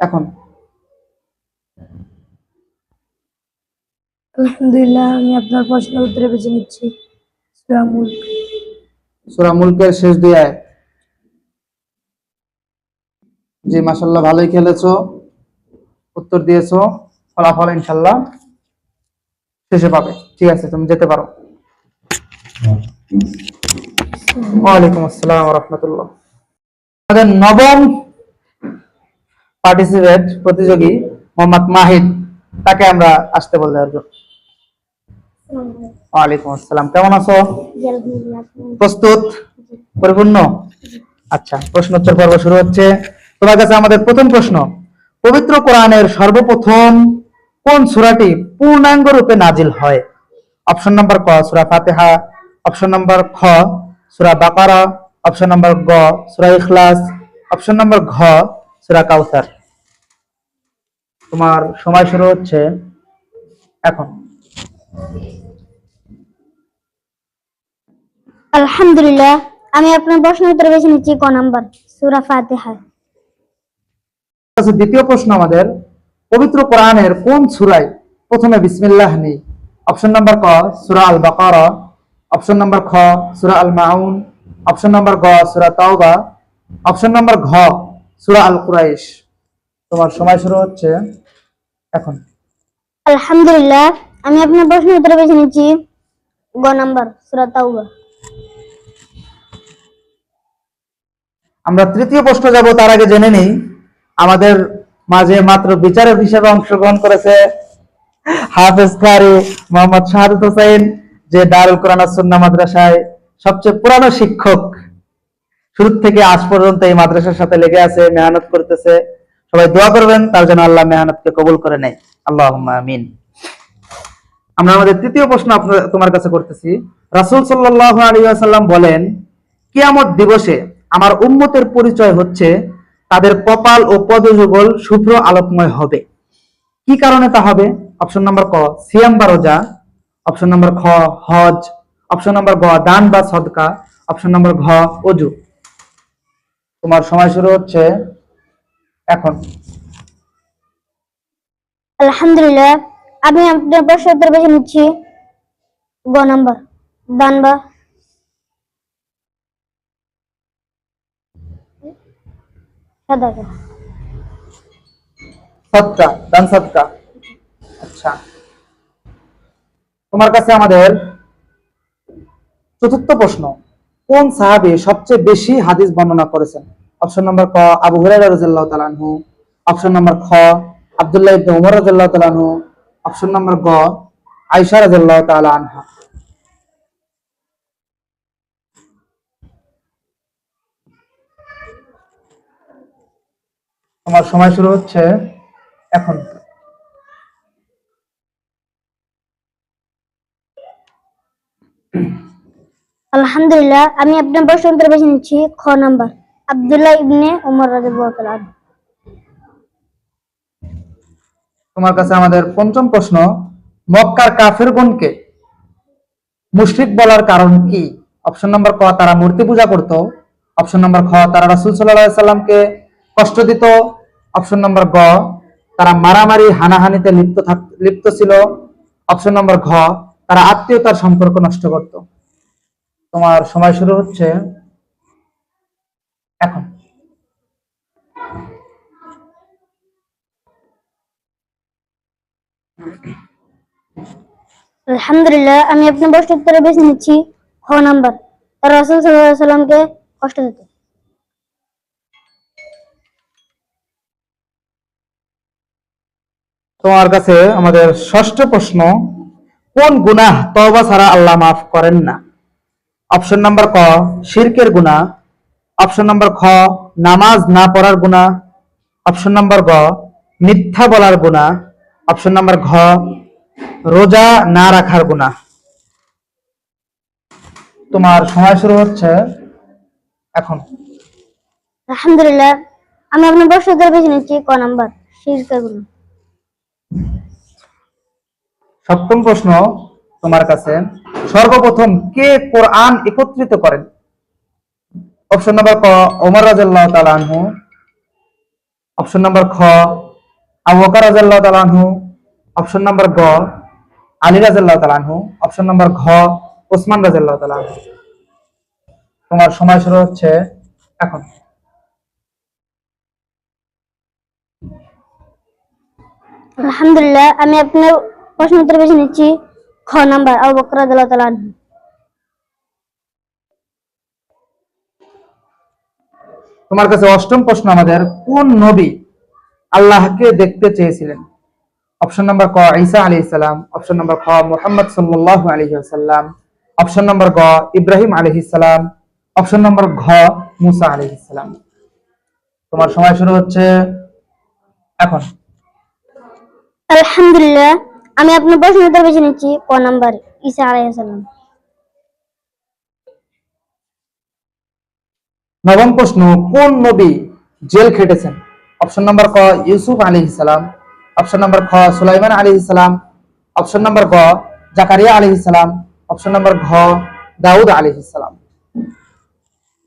এখন। আলহামদুলিল্লাহ, আমি আপনার প্রশ্নের উত্তর বেছে নিচ্ছি। সূরা মুলক। সূরা মুলকের শেষ দুই আয়াত। জি মাশাআল্লাহ, ভালোই খেলেছো, উত্তর দিয়েছো, ফলাফল ইনশাআল্লাহ শেষে পাবে। ঠিক আছে, তুমি যেতে পারো। ওয়ালাইকুম আসসালাম ওয়া রাহমাতুল্লাহ। আমাদের নবম পার্টিসিপেট প্রতিযোগী মোহাম্মদ মাহিদ, তাকে আমরা আসতে বলতে পারবো। ওয়ালাইকুম আসসালাম, কেমন আছো? প্রস্তুত? পরিপূর্ণ? আচ্ছা, প্রশ্ন উত্তর পর্ব শুরু হচ্ছে। তোমার কাছে আমাদের প্রথম প্রশ্ন, পবিত্র কোরআনের সর্বপ্রথম কোন সূরাটি পূর্ণাঙ্গ রূপে নাজিল হয়? অপশন নাম্বার ক সূরা ফাতিহা, অপশন নাম্বার খ সূরা বাকারা, অপশন নাম্বার গ সূরা ইখলাস, অপশন নাম্বার ঘ সূরা কাউসার। তোমার সময় শুরু হচ্ছে এখন। আলহামদুলিল্লাহ, আমি আপনার প্রশ্নের উত্তর বেছে নিচ্ছি ক নাম্বার সূরা ফাতিহা। আচ্ছা, দ্বিতীয় প্রশ্ন আমাদের, পবিত্র কোরআনের কোন সূরায় প্রথমে বিসমিল্লাহ নেই? অপশন নাম্বার ক সূরা আল বাকারা, অপশন নাম্বার খ সূরা আল মাউন, অপশন নাম্বার গ সূরা তাওবা, অপশন নাম্বার ঘ সূরা আল কুরাইশ। তোমার সময় শুরু হচ্ছে এখন। আলহামদুলিল্লাহ, আমি আপনার প্রশ্নের উত্তর বেছে নিচ্ছি গ নাম্বার সূরা তাওবা। আমরা তৃতীয় প্রশ্ন যাব, তার আগে জেনে নেই আমাদের মাঝে মাত্র বিচারক হিসেবে অংশগ্রহণ করেছে হাফেজ কারি মোহাম্মদ শাহাদাত হোসেন, যে দারুল কোরআন ওয়াস সুন্নাহ মাদ্রাসায় সবচেয়ে পুরানো শিক্ষক, শুরু থেকে আজ পর্যন্ত এই মাদ্রাসার সাথে লেগে আছে, মেহনত করতেছে। সবাই দোয়া করবেন তার জন্য, আল্লাহ মেহনতকে কবুল করে নেয়, আল্লাহুম্মা আমিন। আমরা আমাদের তৃতীয় প্রশ্ন তোমার কাছে করতেছি। রাসূল সাল্লাল্লাহু আলাইহি ওয়াসাল্লাম বলেন, কিয়ামত দিবসে আমার উম্মতের পরিচয় হচ্ছে তাদের কপাল ও পদযুগল শুভ্র আলোকময় হবে। কি কারণে তা হবে? অপশন নাম্বার ক সিয়াম বা রোজা, অপশন নাম্বার খ হজ, অপশন নাম্বার গ দান বা সদকা, অপশন নাম্বার ঘ ওযু। তোমার সময় শুরু হচ্ছে এখন। আলহামদুলিল্লাহ, আমি আপনার প্রশ্নের উত্তর বেছে নিচ্ছি গ নাম্বার দান বা সাদাকা। সদকা, দান সদকা। আচ্ছা, তোমার কাছে আমাদের চতুর্থ প্রশ্ন, কোন সাহাবী সবচেয়ে বেশি হাদিস বর্ণনা করেছেন? অপশন নাম্বার ক আবু হুরায়রা রাদিয়াল্লাহু তাআলা আনহু, অপশন নাম্বার খ আব্দুল্লাহ ইবনে উমর রাদিয়াল্লাহু তাআলা আনহু, অপশন নাম্বার গ আয়েশা রাদিয়াল্লাহু তাআলা আনহা। তোমার সময় শুরু হচ্ছে এখন। আলহামদুলিল্লাহ, আমি আপনার প্রশ্ন উত্তর বেছে নিচ্ছি খ নাম্বার, আব্দুল্লাহ ইবনে উমর রাদিয়াল্লাহু তাআলা আনহু। তোমার কাছে আমাদের পঞ্চম প্রশ্ন, মক্কার কাফেরগণকে মুশরিক বলার কারণ কি? অপশন নাম্বার ক, তারা মূর্তি পূজা করত। অপশন নাম্বার খ, তারা রাসূল সাল্লাল্লাহু আলাইহি সাল্লামকে কষ্ট দিত। অপশন নাম্বার গ, তারা মারামারি হানাহানিতে লিপ্ত ছিল। অপশন নাম্বার ঘ, তারা আত্মীয়তার সম্পর্ক নষ্ট করত। তোমার সময় শুরু হচ্ছে এখন। আলহামদুলিল্লাহ, আমি আপনার প্রশ্ন উত্তরে বেছে নিচ্ছি খ নাম্বার, তারা রাসূল সাল্লাল্লাহু আলাইহি সাল্লামকে কষ্ট দিত। তোমার কাছে আমাদের ষষ্ঠ প্রশ্ন, কোন গুনাহ তওবা ছাড়া আল্লাহ মাফ করেন না? অপশন নাম্বার ক, শিরকের গুনাহ। অপশন নাম্বার খ, নামাজ না পড়ার গুনাহ। অপশন নাম্বার গ, মিথ্যা বলার গুনাহ। অপশন নাম্বার ঘ, রোজা না রাখার গুনাহ। তোমার সময় শুরু হচ্ছে এখন। আলহামদুলিল্লাহ, আমি আপনার প্রশ্ন উত্তরে বেছে নিচ্ছি ক নাম্বার, শিরকের গুনাহ। সপ্তম প্রশ্ন তোমার কাছে, সর্বপ্রথম কে কোরআন একত্রিত করেন? অপশন নাম্বার ক, ওমর রাদিয়াল্লাহু তাআলা আনহু। অপশন নাম্বার খ, আবু বকর রাদিয়াল্লাহু তাআলা আনহু। অপশন নাম্বার গ, আলী রাদিয়াল্লাহু তাআলা আনহু। অপশন নাম্বার ঘ, ওসমান রাদিয়াল্লাহু তাআলা আনহু। তোমার সময় শুরু হচ্ছে এখন। আলহামদুলিল্লাহ, আমি আপনার প্রশ্ন উত্তরে বেছে নিচ্ছি খ নাম্বার, আবু বকর রাদিয়াল্লাহু তাআলা আনহু। তোমার কাছে অষ্টম প্রশ্ন আমাদের, কোন নবী আল্লাহকে দেখতে চেয়েছিলেন? অপশন নাম্বার ক, ঈসা আলাইহিস সালাম। অপশন নাম্বার খ, মুহাম্মদ সাল্লাল্লাহু আলাইহি ওয়াসাল্লাম। অপশন নাম্বার গ, ইব্রাহিম আলাইহিস সালাম। অপশন নাম্বার ঘ, মুসা আলাইহিস সালাম। তোমার সময় শুরু হচ্ছে এখন। আলহামদুলিল্লাহ, আমি আপনার প্রশ্ন উত্তরে বেছে নিচ্ছি ক নাম্বার, ঈসা আলাইহিস সালাম। নবম প্রশ্ন, কোন নবী জেল খেটেছেন? অপশন নাম্বার ক, ইউসুফ আলাইহিস সালাম। অপশন নাম্বার খ, সুলাইমান আলাইহিস সালাম। অপশন নাম্বার গ, জাকারিয়া আলাইহিস সালাম। অপশন নাম্বার ঘ, দাউদ আলাইহিস সালাম।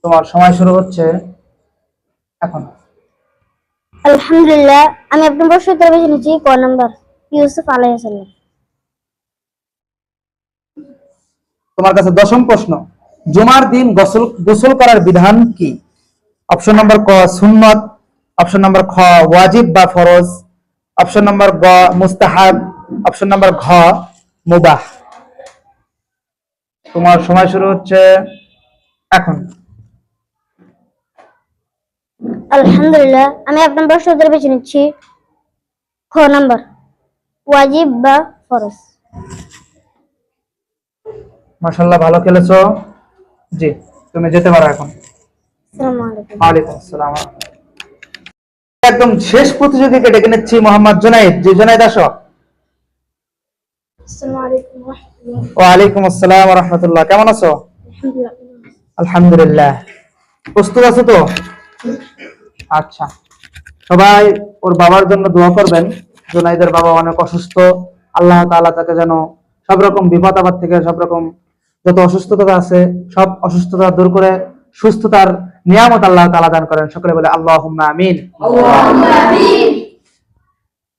তোমার সময় শুরু হচ্ছে এখন। আলহামদুলিল্লাহ, আমি আপনার প্রশ্ন উত্তরে বেছে নিচ্ছি ক নাম্বার, ইউসুফ আলাইহিস সালাম। তোমার কাছে দশম প্রশ্ন, জুমার দিন গোসল করার বিধান কি? অপশন নাম্বার ক, সুন্নত। অপশন নাম্বার খ, ওয়াজিব বা ফরজ। অপশন নাম্বার গ, মুস্তাহাব। অপশন নাম্বার ঘ, মুবাহ। তোমার সময় শুরু হচ্ছে এখন। আলহামদুলিল্লাহ, আমি আপনার প্রশ্ন উত্তরে বেছে নিচ্ছি খ নাম্বার, ওয়াজিব বা ফরজ। মাশাআল্লাহ, ভালো খেলেছো। জি, তুমি যেতে পারো এখন। আসসালামু আলাইকুম। ওয়ালাইকুম আসসালাম। একদম শেষ প্রতিযোগীকে ডেকে নিচ্ছি, মোহাম্মদ জুনাইদ। জি জুনাইদ, আসো। আসসালামু আলাইকুম ওয়া রাহমাতুল্লাহ। ওয়ালাইকুম আসসালাম ওয়া রাহমাতুল্লাহ। কেমন আছো? আলহামদুলিল্লাহ। আলহামদুলিল্লাহ। প্রস্তুত আছো তো? আচ্ছা, সবাই ওর বাবার জন্য দোয়া করবেন। জুনাইদের বাবা অনেক অসুস্থ। আল্লাহ তাআলা তাকে যেন সব রকম বিপদ আপদ থেকে, সব রকম যত অসুস্থতা আছে সব অসুস্থতা দূর করে সুস্থতার নিয়ামত আল্লাহ তাআলা দান করেন। সকলে বলে আল্লাহুম্মা আমিন।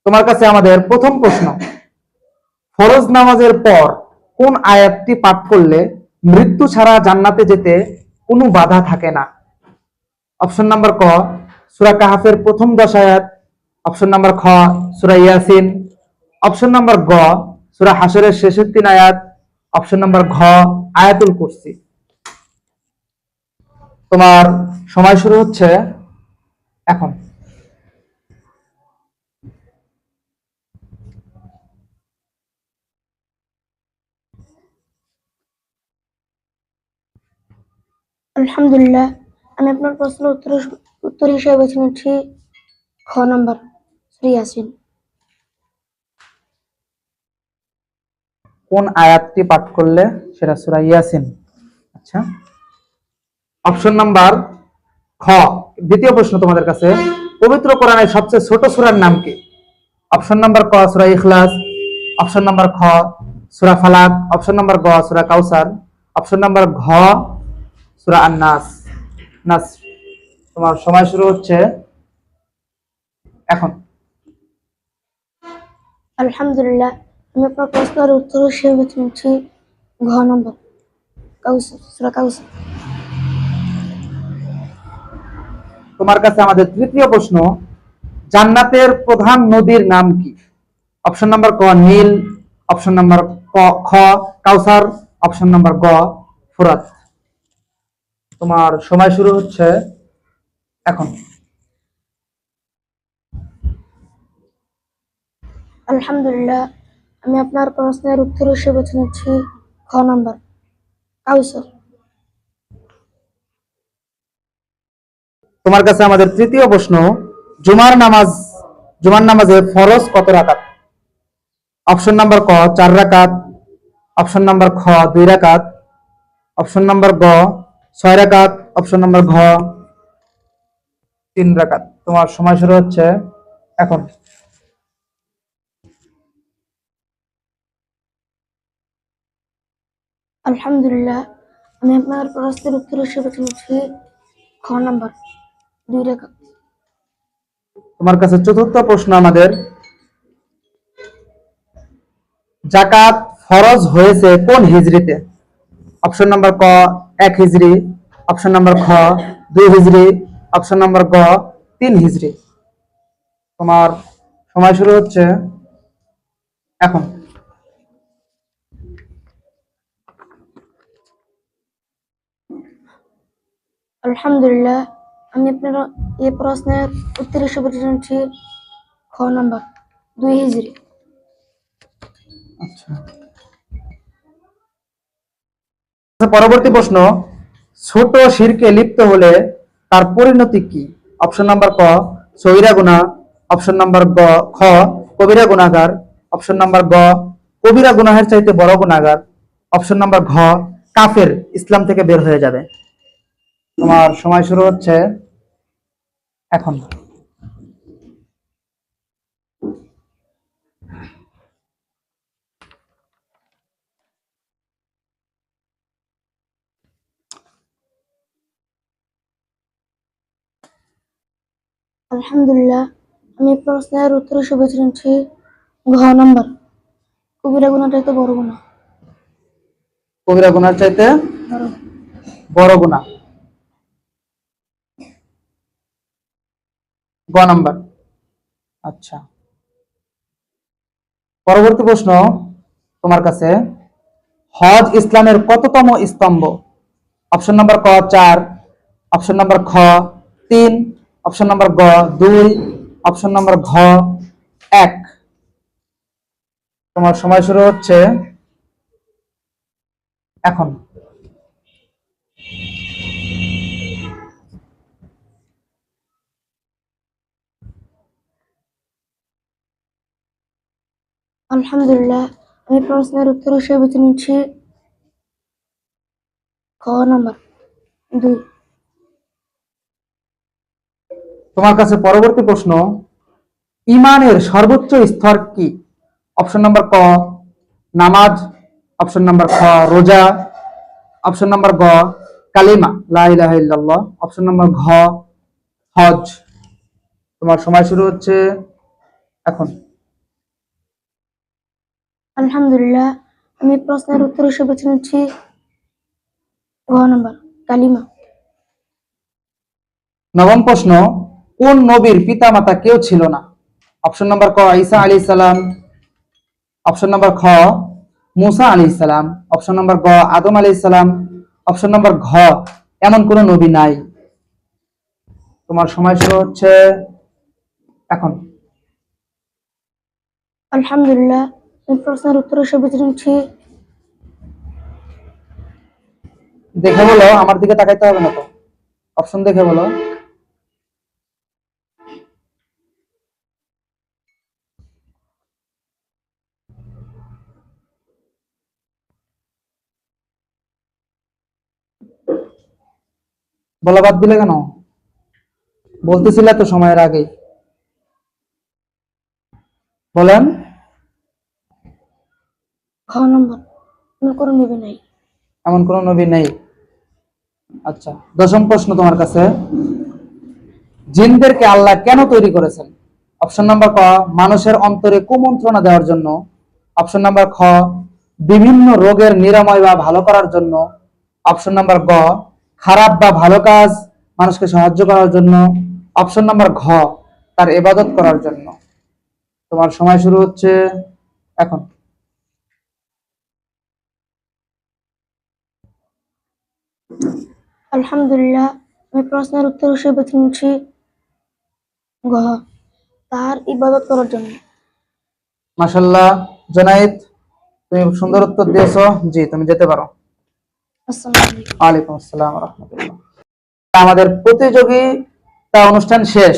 তোমার কাছে আমাদের প্রথম প্রশ্ন, ফরজ নামাজের পর কোন আয়াতটি পাঠ করলে মৃত্যু ছাড়া জান্নাতে যেতে কোনো বাধা থাকে না? অপশন নাম্বার ক, সূরা কাহাফের প্রথম 10 আয়াত। অপশন নাম্বার খ, সূরা ইয়াসিন। অপশন নাম্বার গ, সূরা হাশরের শেষের 3 আয়াত। অপশন নাম্বার ঘ, আয়াতুল কুরসি। তোমার সময় শুরু হচ্ছে এখন। আলহামদুলিল্লাহ, আমি আপনার প্রশ্নের উত্তর হিসেবে বেছে নিচ্ছি খ নাম্বার, সূরা ইয়াসিন। কোন আয়াতটি পাঠ করলে সেটা সূরা ইয়াসিন। আচ্ছা, অপশন নাম্বার খ। দ্বিতীয় প্রশ্ন তোমাদের কাছে, পবিত্র কোরআনের সবচেয়ে ছোট সূরার নাম কি? অপশন নাম্বার ক সূরা ইখলাস, অপশন নাম্বার খ সূরা ফালাক, অপশন নাম্বার গ সূরা কাউসার, অপশন নাম্বার ঘ সূরা আন-নাস। নাস। তোমার সময় শুরু হচ্ছে এখন। আলহামদুলিল্লাহ, আমি আপনার প্রশ্নের উত্তর হিসেবে বেছে নিচ্ছি ঘ নম্বর, কাউসার, সূরা কাউসার। তোমার কাছে আমাদের তৃতীয় প্রশ্ন, জান্নাতের প্রধান নদীর নাম কি? অপশন নাম্বার ক নীল, অপশন নাম্বার খ কাউসার, অপশন নাম্বার গ ফুরাত। তোমার সময় শুরু হচ্ছে এখন। আলহামদুলিল্লাহ, আমি আপনার প্রশ্নের উত্তর হিসেবে বেছে নিচ্ছি খ নম্বর, কাউসার। তোমার কাছে আমাদের তৃতীয় প্রশ্ন, জুমার নামাজে ফরজ কত রাকাত? অপশন নাম্বার ক 4 রাকাত, অপশন নাম্বার খ 2 রাকাত, অপশন নাম্বার গ 6 রাকাত, অপশন নাম্বার ঘ 3 রাকাত। তোমার সময় শুরু হচ্ছে এখন। আলহামদুলিল্লাহ, আমি আপনার প্রশ্নের উত্তর হিসেবে বেছে নিচ্ছি খ নম্বর, 2 রাকাত। তোমার কাছে চতুর্থ প্রশ্ন আমাদের, জাকাত ফরজ হয়েছে কোন হিজরিতে? অপশন নাম্বার ক 1 হিজরি, অপশন নাম্বার খ 2 হিজরি, অপশন নাম্বার গ 3 হিজরি। তোমার সময় শুরু হচ্ছে এখন। আলহামদুলিল্লাহ, আমি আপনার এই প্রশ্নের উত্তর হিসেবে বেছে নিচ্ছি খ নম্বর, 2 হিজরি। আচ্ছা, পরবর্তী প্রশ্ন, ছোট শিরকে লিপ্ত হলে তার পরিণতি কি? অপশন নাম্বার ক সগীরা গুনাহ, অপশন নাম্বার গ খ কবিরা গুনাহগার, অপশন নাম্বার গ কবিরা গুনাহের চাইতে বড় গুনাহগার, অপশন নাম্বার ঘ কাফের, ইসলাম থেকে বের হয়ে যাবে। তোমার সময় শুরু হচ্ছে এখন। আলহামদুলিল্লাহ, আমি এই প্রশ্নের উত্তর হিসেবে বেছে নিচ্ছি ঘ নম্বর, কবিরা গুনাহটাই তো বড় গুনাহ। কবিরা গুনার চাইতে বড়। বড় গুনাহ, গ নাম্বার। আচ্ছা, পরবর্তী প্রশ্ন তোমার কাছে, হজ ইসলামের কততম স্তম্ভ? অপশন নাম্বার ক 4, অপশন নাম্বার খ 3, অপশন নাম্বার গ 2, অপশন নাম্বার ঘ 1। তোমার সময় শুরু হচ্ছে এখন। আলহামদুলিল্লাহ, আমি প্রশ্নের উত্তর হিসেবে বেছে নিচ্ছি খ নম্বর, 2। তোমার কাছে পরবর্তী প্রশ্ন, ইমানের সর্বোচ্চ স্তর কি? অপশন নাম্বার ক নামাজ, অপশন নাম্বার খ রোজা, অপশন নাম্বার গ কালিমা লা ইলাহা ইল্লাল্লাহ, অপশন নাম্বার ঘ হজ। তোমার সময় শুরু হচ্ছে এখন। আলহামদুলিল্লাহ, আমি প্রশ্নের উত্তর হিসেবে বেছে নিচ্ছি ঘ নম্বর, কালিমা। নবম প্রশ্ন, কোন নবীর পিতা মাতা কেউ ছিল না? অপশন নাম্বার ক ঈসা আলাইহিস সালাম, অপশন নাম্বার খ মুসা আলাইহিস সালাম, অপশন নাম্বার গ আদম আলাইহিস সালাম, অপশন নাম্বার ঘ এমন কোন নবী নাই। তোমার সময় শুরু হচ্ছে এখন। আলহামদুলিল্লাহ, আমি প্রশ্নের উত্তর হিসেবে বেছে নিচ্ছি, দেখে বলো, আমার দিকে তাকাইতে হবে না তো, অপশন দেখে বলো। বলা বাদ দিলে কেন? বলতেছিলে তো সময়ের আগেই। বলেন। খ নম্বর, কোনো কোনো নবী নাই। এমন কোন নবী নেই। আচ্ছা, 10ম প্রশ্ন তোমার কাছে। জিনদেরকে আল্লাহ কেন তৈরি করেছেন? অপশন নাম্বার ক, মানুষের অন্তরে কুমন্ত্রণা দেওয়ার জন্য। অপশন নাম্বার খ, বিভিন্ন রোগের নিরাময় বা ভালো করার জন্য। অপশন নাম্বার গ, খারাপ বা ভালো কাজ মানুষকে সাহায্য করার জন্য। অপশন নাম্বার ঘ, তার ইবাদত করার জন্য। তোমার সময় শুরু হচ্ছে এখন। আলহামদুলিল্লাহ, আমি প্রশ্নের উত্তর হিসেবে বেছে নিচ্ছি ঘ, তার ইবাদত করার জন্য। মাশাআল্লাহ জুনাইদ, তুমি সুন্দর উত্তর দিয়েছো। জি, তুমি যেতে পারো। আসসালামু আলাইকুম। ওয়ালাইকুম আসসালাম ওয়া রাহমাতুল্লাহ। আমাদের প্রতিযোগিতা অনুষ্ঠান শেষ।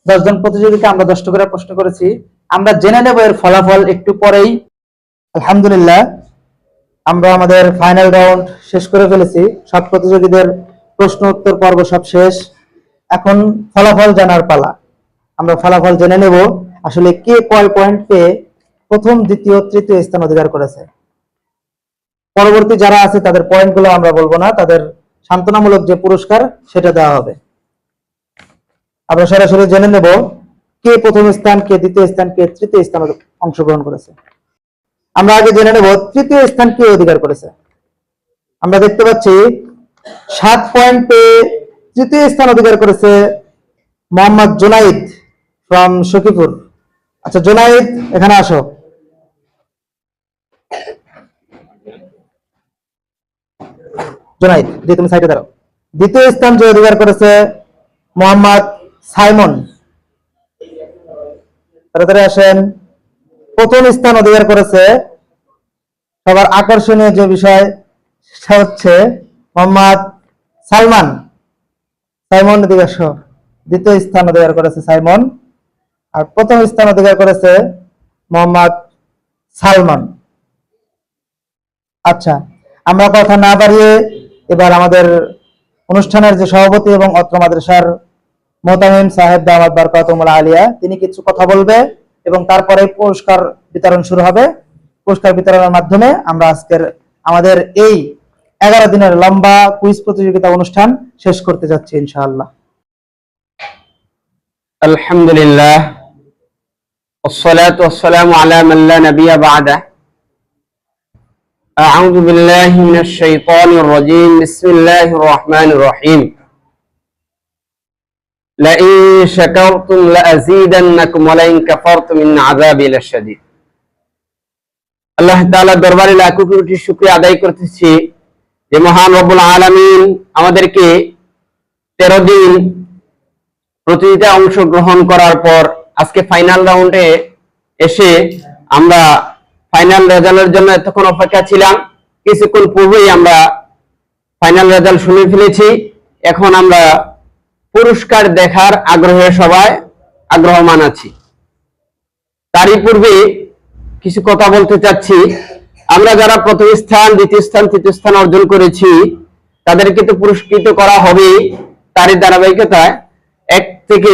10 জন প্রতিযোগীকে আমরা 10টা করে প্রশ্ন করেছি। আমরা জেনে নেব এর ফলাফল একটু পরেই। আলহামদুলিল্লাহ, আমরা আমাদের ফাইনাল রাউন্ড শেষ করে ফেলেছি। সব প্রতিযোগীদের প্রশ্ন উত্তর পর্ব সব শেষ। এখন ফলাফল জানার পালা। আমরা ফলাফল জেনে নেব আসলে কে কয় পয়েন্ট পেয়ে প্রথম, দ্বিতীয়, তৃতীয় স্থান অধিকার করেছে। পরবর্তী যারা আছে তাদের পয়েন্টগুলো আমরা বলবো না, তাদের সান্ত্বনামূলক যে পুরস্কার সেটা দেওয়া হবে। আমরা সরাসরি জেনে নেব কে প্রথম স্থান, কে দ্বিতীয় স্থান, কে তৃতীয় স্থান অংশগ্রহণ করেছে। আমরা আগে জেনে নেব তৃতীয় স্থান কে অধিকার করেছে। আমরা দেখতে পাচ্ছি 7 পয়েন্ট পেয়ে তৃতীয় স্থান অধিকার করেছে মোহাম্মদ জুনাইদ ফ্রম সখীপুর। আচ্ছা জুনাইদ, এখানে আসো। জুনাইদ, যে তুমি সাইডে দাঁড়াও। দ্বিতীয় স্থান যে অধিকার করেছে মোহাম্মদ সাইমন। তাড়াতাড়ি আসেন। প্রথম স্থান অধিকার করেছে সবার আকর্ষণীয় যে বিষয় সেটা হচ্ছে মোহাম্মদ সালমান। সাইমন, এদিকে আসো। দ্বিতীয় স্থান অধিকার করেছে সাইমন, আর প্রথম স্থান অধিকার করেছে মোহাম্মদ সালমান। আচ্ছা, আমরা কথা না বাড়িয়ে এবার আমাদের অনুষ্ঠানের যে সভাপতি এবং অত্র মাদ্রাসার মোহতামিম সাহেব দামাত বারকাতুহুল আলিয়া, তিনি কিছু কথা বলবে এবং তারপরে পুরস্কার বিতরণ শুরু হবে। পুরস্কার বিতরণের মাধ্যমে আমরা আজকের আমাদের এই 11 দিনের লম্বা কুইজ প্রতিযোগিতা অনুষ্ঠান শেষ করতে যাচ্ছি ইনশাআল্লাহ। আলহামদুলিল্লাহ, والصلاة والسلام على من لا نبي بعده. أعوذ بالله من الشيطان الرجيم. بسم الله الرحمن الرحيم. لئن شكرتم لأزيدنكم ولئن كفرتم إن عذابي لشديد. আল্লাহ তাআলা দরবারে লাখো কোটি শুকরিয়া আদায় করতেছি যে মহান রব্বুল আলামিন আমাদেরকে 13 দিন প্রতিযোগিতায় অংশগ্রহণ করার পর আজকে ফাইনাল রাউন্ডে এসে আমরা ফাইনাল রেজাল্টের জন্য এতক্ষণ অপেক্ষা ছিলাম। কিছুক্ষণ পূর্বেই আমরা ফাইনাল রেজাল্ট শুনে ফেলেছি। এখন আমরা পুরস্কার দেখার আগ্রহে সবাই আগ্রহমান আছি। তারই পূর্বে কিছু কথা বলতে চাচ্ছি। আমরা যারা প্রথম স্থান, দ্বিতীয় স্থান, তৃতীয় স্থান অর্জন করেছি তাদেরকে তো পুরস্কৃত করা হবে। তারই ধারাবাহিকতায় 1 থেকে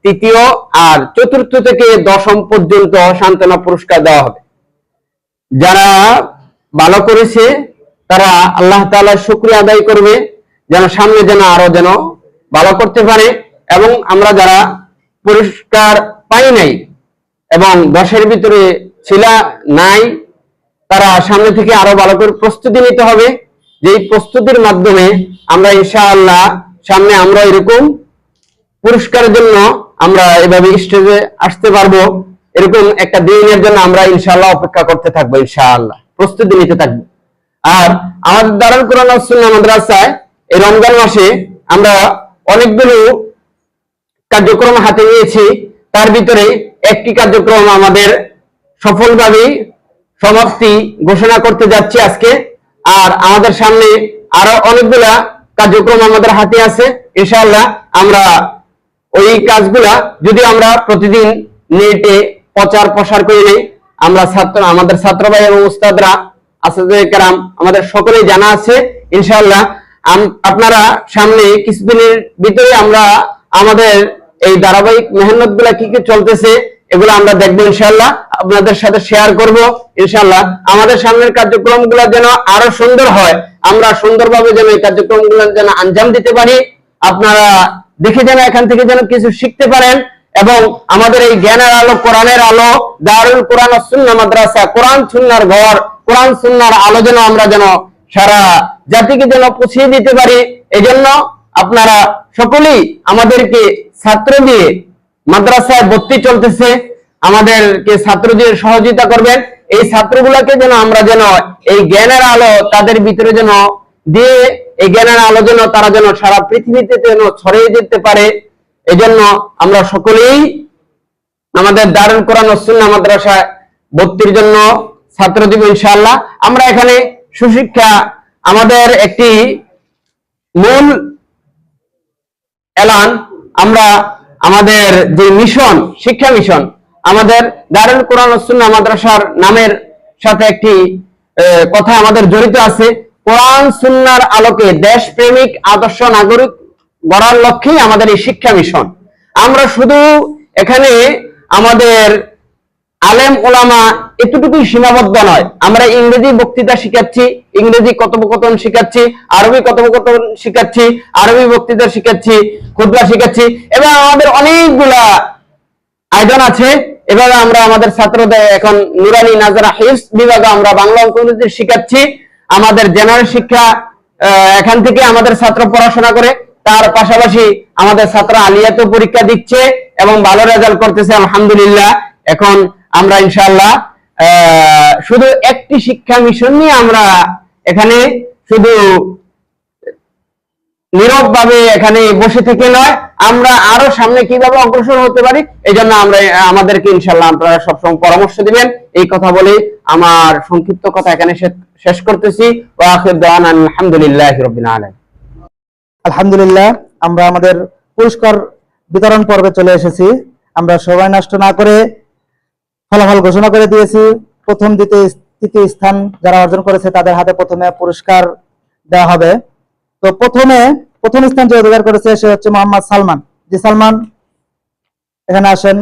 3য় আর 4র্থ থেকে 10ম পর্যন্ত সান্ত্বনা পুরস্কার দেওয়া হবে। যারা ভালো করেছে তারা আল্লাহ তাআলার শুকরিয়া আদায় করবে যেন সামনে যেন আরো যেন ভালো করতে পারে, এবং আমরা যারা পুরস্কার পাই নাই এবং 10-এর ভিতরে ছিল নাই তারা সামনে থেকে আরো ভালো করে প্রস্তুতি নিতে হবে। যেই প্রস্তুতির মাধ্যমে আমরা ইনশাআল্লাহ সামনে আমরা এরকম পুরস্কারের জন্য আমরা এভাবে স্টেজে আসতে পারবো। এরকম একটা দিনের জন্য আমরা ইনশাআল্লাহ অপেক্ষা করতে থাকবো, ইনশাআল্লাহ প্রস্তুতি নিতে থাকবো। আর আমাদের দারুল কোরআন ওয়াস সুন্নাহ মাদ্রাসায় এই রমজান মাসে আমরা অনেকগুলো কার্যক্রম হাতে নিয়েছি। তার ভিতরে একটি কার্যক্রম আমাদের সফলভাবে সমাপ্তি ঘোষণা করতে যাচ্ছি আজকে। আর আমাদের সামনে আরো অনেকগুলা কার্যক্রম আমাদের হাতে আছে। ইনশাআল্লাহ আমরা ওই কাজগুলা যদি আমরা প্রতিদিন নেটে প্রচার প্রসার করে নেই, আমরা আমাদের ছাত্র ভাই এবং উস্তাদরা, আসিফে কেরাম আমাদের সকলেই জানা আছে। ইনশাআল্লাহ আপনারা সামনে কিছুদিনের ভিতরে আমরা আমাদের এই ধারাবাহিক মেহনত গুলা কি কি চলতেছে এগুলো আমরা দেখবো ইনশাল্লাহ, আপনাদের সাথে শেয়ার করব ইনশাল্লাহ। আমাদের সামনের কার্যক্রম গুলা যেন আরো সুন্দর হয়, আমরা সুন্দরভাবে যেন এই কার্যক্রম গুলা যেন আঞ্জাম দিতে পারি, আপনারা দেখে যেন এখান থেকে যেন কিছু শিখতে পারেন, এবং আমাদের এই জ্ঞানের আলো, কোরআনের আলো, দারুল কোরআন ও সুন্নাহ মাদ্রাসা, কোরআন সুন্নাহর ঘর, কোরআন সুন্নাহর আলো যেন আমরা যেন সারা জাতিকে যেন পৌঁছিয়ে দিতে পারি। এজন্য আপনারা সকলেই আমাদেরকে ছাত্র দিয়ে, মাদ্রাসায় ভর্তি চলতেছে, আমাদেরকে ছাত্র দিয়ে সহযোগিতা করবেন। এই ছাত্রগুলোকে যেন আমরা যেন এই জ্ঞানের আলো তাদের ভিতরে যেন দিয়ে, এই জ্ঞানের আলো যেন তারা যেন সারা পৃথিবীতে যেন ছড়িয়ে দিতে পারে। এজন্য আমরা সকলেই আমাদের দারুল কোরআন ও সুন্নাহ মাদ্রাসায় ভর্তির জন্য ছাত্র দিব ইনশাআল্লাহ। আমরা এখানে সুশিক্ষা আমাদের একটি মূল এলান, আমরা আমাদের যে মিশন, শিক্ষা মিশন, আমাদের দারুল কোরআন ও সুন্নাহ মাদ্রাসার নামের সাথে একটি কথা আমাদের জড়িত আছে। কোরআন সুন্নাহর আলোকে দেশপ্রেমিক আদর্শ নাগরিক গড়ার লক্ষ্যেই আমাদের এই শিক্ষা মিশন। আমরা শুধু এখানে আমাদের আলেম ওলামা এতটুকুই সীমাবদ্ধ নয়, আমরা ইংরেজি বক্তৃতা শিখাচ্ছি, ইংরেজি কথোপকথন শিখাচ্ছি, আরবি কথোপকথন শিখাচ্ছি, আরবি বক্তৃতা শিখাচ্ছি, খুতবা শিখাচ্ছি, এবং আমাদের অনেকগুলা আয়োজন আছে। এভাবে আমরা আমাদের ছাত্রদের এখন নুরানি নাজরা হিফজ বিভাগে আমরা বাংলা অঙ্ক ইংরেজি শিখাচ্ছি। আমাদের জেনারেল শিক্ষা এখান থেকে আমাদের ছাত্র পড়াশোনা করে, তার পাশাপাশি আমাদের ছাত্র আলিয়াতেও পরীক্ষা দিচ্ছে এবং ভালো রেজাল্ট করতেছে আলহামদুলিল্লাহ। এখন আমরা ইনশাআল্লাহ শুধু একটি শিক্ষা মিশন নিয়ে আমরা এখানে শুধু নীরব ভাবে এখানে বসে থেকে নয়, আমরা আরো সামনে কিভাবে অগ্রসর হতে পারি এই জন্য আমরা আমাদেরকে ইনশাআল্লাহ আপনারা সবসময় পরামর্শ দিবেন। এই কথা বলে আমার সংক্ষিপ্ত কথা এখানে শেষ করতেছি। ওয়া আখির দাওয়ানা আলহামদুলিল্লাহি রাব্বিল আলামিন। আলহামদুলিল্লাহ, আমরা আমাদের পুরস্কার বিতরণ পর্বে চলে এসেছি। আমরা সময় নষ্ট না করে ফলাফল ঘোষণা করে দিয়েছি। প্রথম, দ্বিতীয়, তৃতীয় স্থান যারা অর্জন করেছে তাদের হাতে প্রথমে পুরস্কার দেওয়া হবে। তো প্রথম স্থান যে অধিকার করেছে সে হচ্ছে মোহাম্মদ সালমান। জি সালমান, এখানে আসেন।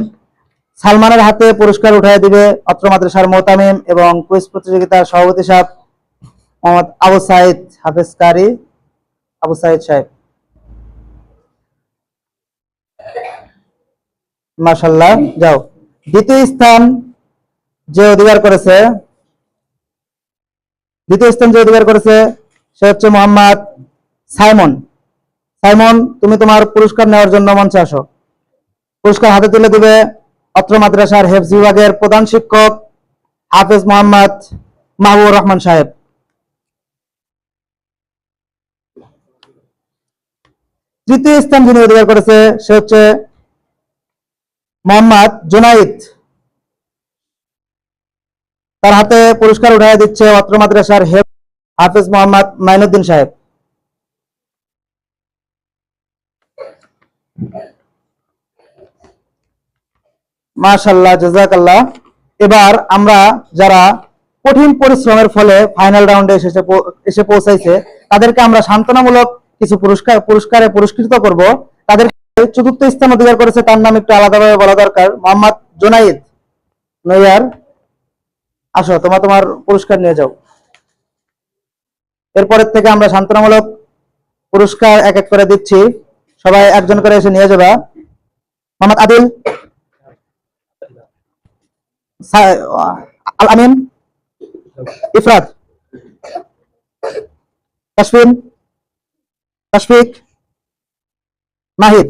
সালমানের হাতে পুরস্কার উঠাই দিবে অত্র মাদ্রাসার মোতামিম এবং কুইজ প্রতিযোগিতার সভাপতি সাহেব মোহাম্মদ আবু সাইদ হাফেজ কারি, আবু সাইদ সাহেব। মাশাআল্লাহ, যাও। দ্বিতীয় স্থান যে অধিকার করেছে সে হচ্ছে মোহাম্মদ সাইমন। সাইমন, তুমি তোমার পুরস্কার নেওয়ার জন্য মঞ্চে আসো। পুরস্কার হাতে তুলে দিবে অত্র মাদ্রাসার হেফজ বিভাগের প্রধান শিক্ষক হাফেজ মোহাম্মদ মাহবুবুর রহমান সাহেব। তৃতীয় স্থান যিনি অধিকার করেছে সে হচ্ছে মোহাম্মদ জুনাইদ। তার হাতে পুরস্কার উঠাই দিচ্ছে অত্র মাদ্রাসার হাফেজ মোহাম্মদ মাইনুদ্দিন সাহেব। মাশাআল্লাহ, জাযাকাল্লাহ। এবার আমরা যারা কঠিন পরিশ্রমের ফলে ফাইনাল রাউন্ডে এসে পৌঁছাইছে তাদেরকে আমরা সান্ত্বনামূলক কিছু পুরস্কারে পুরস্কৃত করব। তাদের চতুর্থ স্থান অধিকার করেছে, তার নাম একটু আলাদাভাবে বলা দরকার, মোহাম্মদ জুনাইদ। নইয়ার, আসো, তোমার পুরস্কার নিয়ে যাও। এরপরের থেকে আমরা সান্ত্বনামূলক পুরস্কার এক এক করে দিচ্ছি, সবাই একজন করে এসে নিয়ে যাবা। মোহাম্মদ আদিল, আল আমিন, ইফরাত, তাসফিন, তাশফিক, মাহিদ।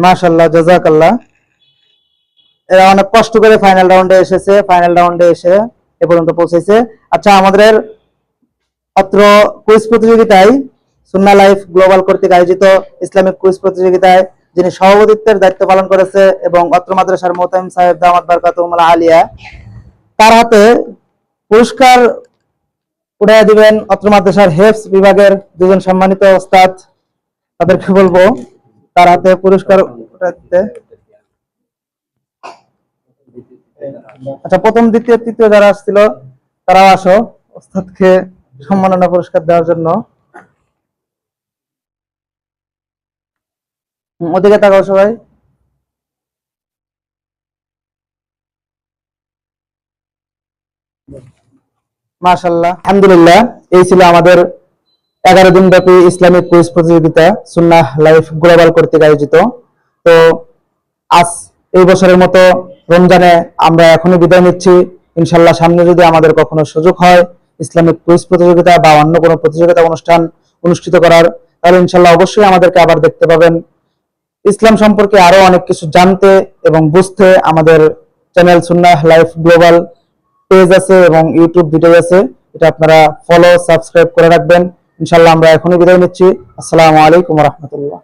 মাশাআল্লাহ, জাযাকাল্লাহ। এরা অনেক কষ্ট করে ফাইনাল রাউন্ডে এসেছে, ফাইনাল রাউন্ডে এসে এ পর্যন্ত পৌঁছেছে। আচ্ছা, আমাদের অত্র কুইজ প্রতিযোগিতায় সুন্নাহ লাইফ গ্লোবাল কর্তৃক আয়োজিত ইসলামিক কুইজ প্রতিযোগিতায় যিনি সভাপতিত্বের দায়িত্ব পালন করেছে এবং অত্র মাদ্রাসার মোতামিম সাহেব দামাত বারকাতুহুমুল আলিয়া, তার হাতে পুরস্কার উঠাই দিবেন অত্র মাদ্রাসার হেফজ বিভাগের দুজন সম্মানিত ওস্তাদ। তাদেরকে বলবো তার হাতে পুরস্কার ওটা দিতে। আচ্ছা, প্রথম দ্বিতীয় তৃতীয় যারা আসছিল তারাও আসো ওস্তাদকে সম্মাননা পুরস্কার দেওয়ার জন্য। ওদিকে তাকাও সবাই। মাশাআল্লাহ, আলহামদুলিল্লাহ। এই ছিল আমাদের 11 দিন ব্যাপী ইসলামিক কুইজ প্রতিযোগিতা সুন্নাহ লাইফ গ্লোবাল কর্তৃক আয়োজিত। তো আজ এই বছরের মতো রমজানে আমরা এখনই বিদায় নিচ্ছি। ইনশাল্লাহ সামনে যদি আমাদের কখনো সুযোগ হয় ইসলামিক কুইজ প্রতিযোগিতা বা অন্য কোনো প্রতিযোগিতা অনুষ্ঠান অনুষ্ঠিত করার, তাহলে ইনশাল্লাহ অবশ্যই আমাদেরকে আবার দেখতে পাবেন। ইসলাম সম্পর্কে আরো অনেক কিছু জানতে এবং বুঝতে আমাদের চ্যানেল সুন্নাহ লাইফ গ্লোবাল পেজ আছে এবং ইউটিউব ভিডিও আছে, এটা আপনারা ফলো সাবস্ক্রাইব করে রাখবেন। ইনশাল্লাহ আমরা এখনই বিদায় নিচ্ছি। আসসালামু আলাইকুম ওয়া রাহমাতুল্লাহ।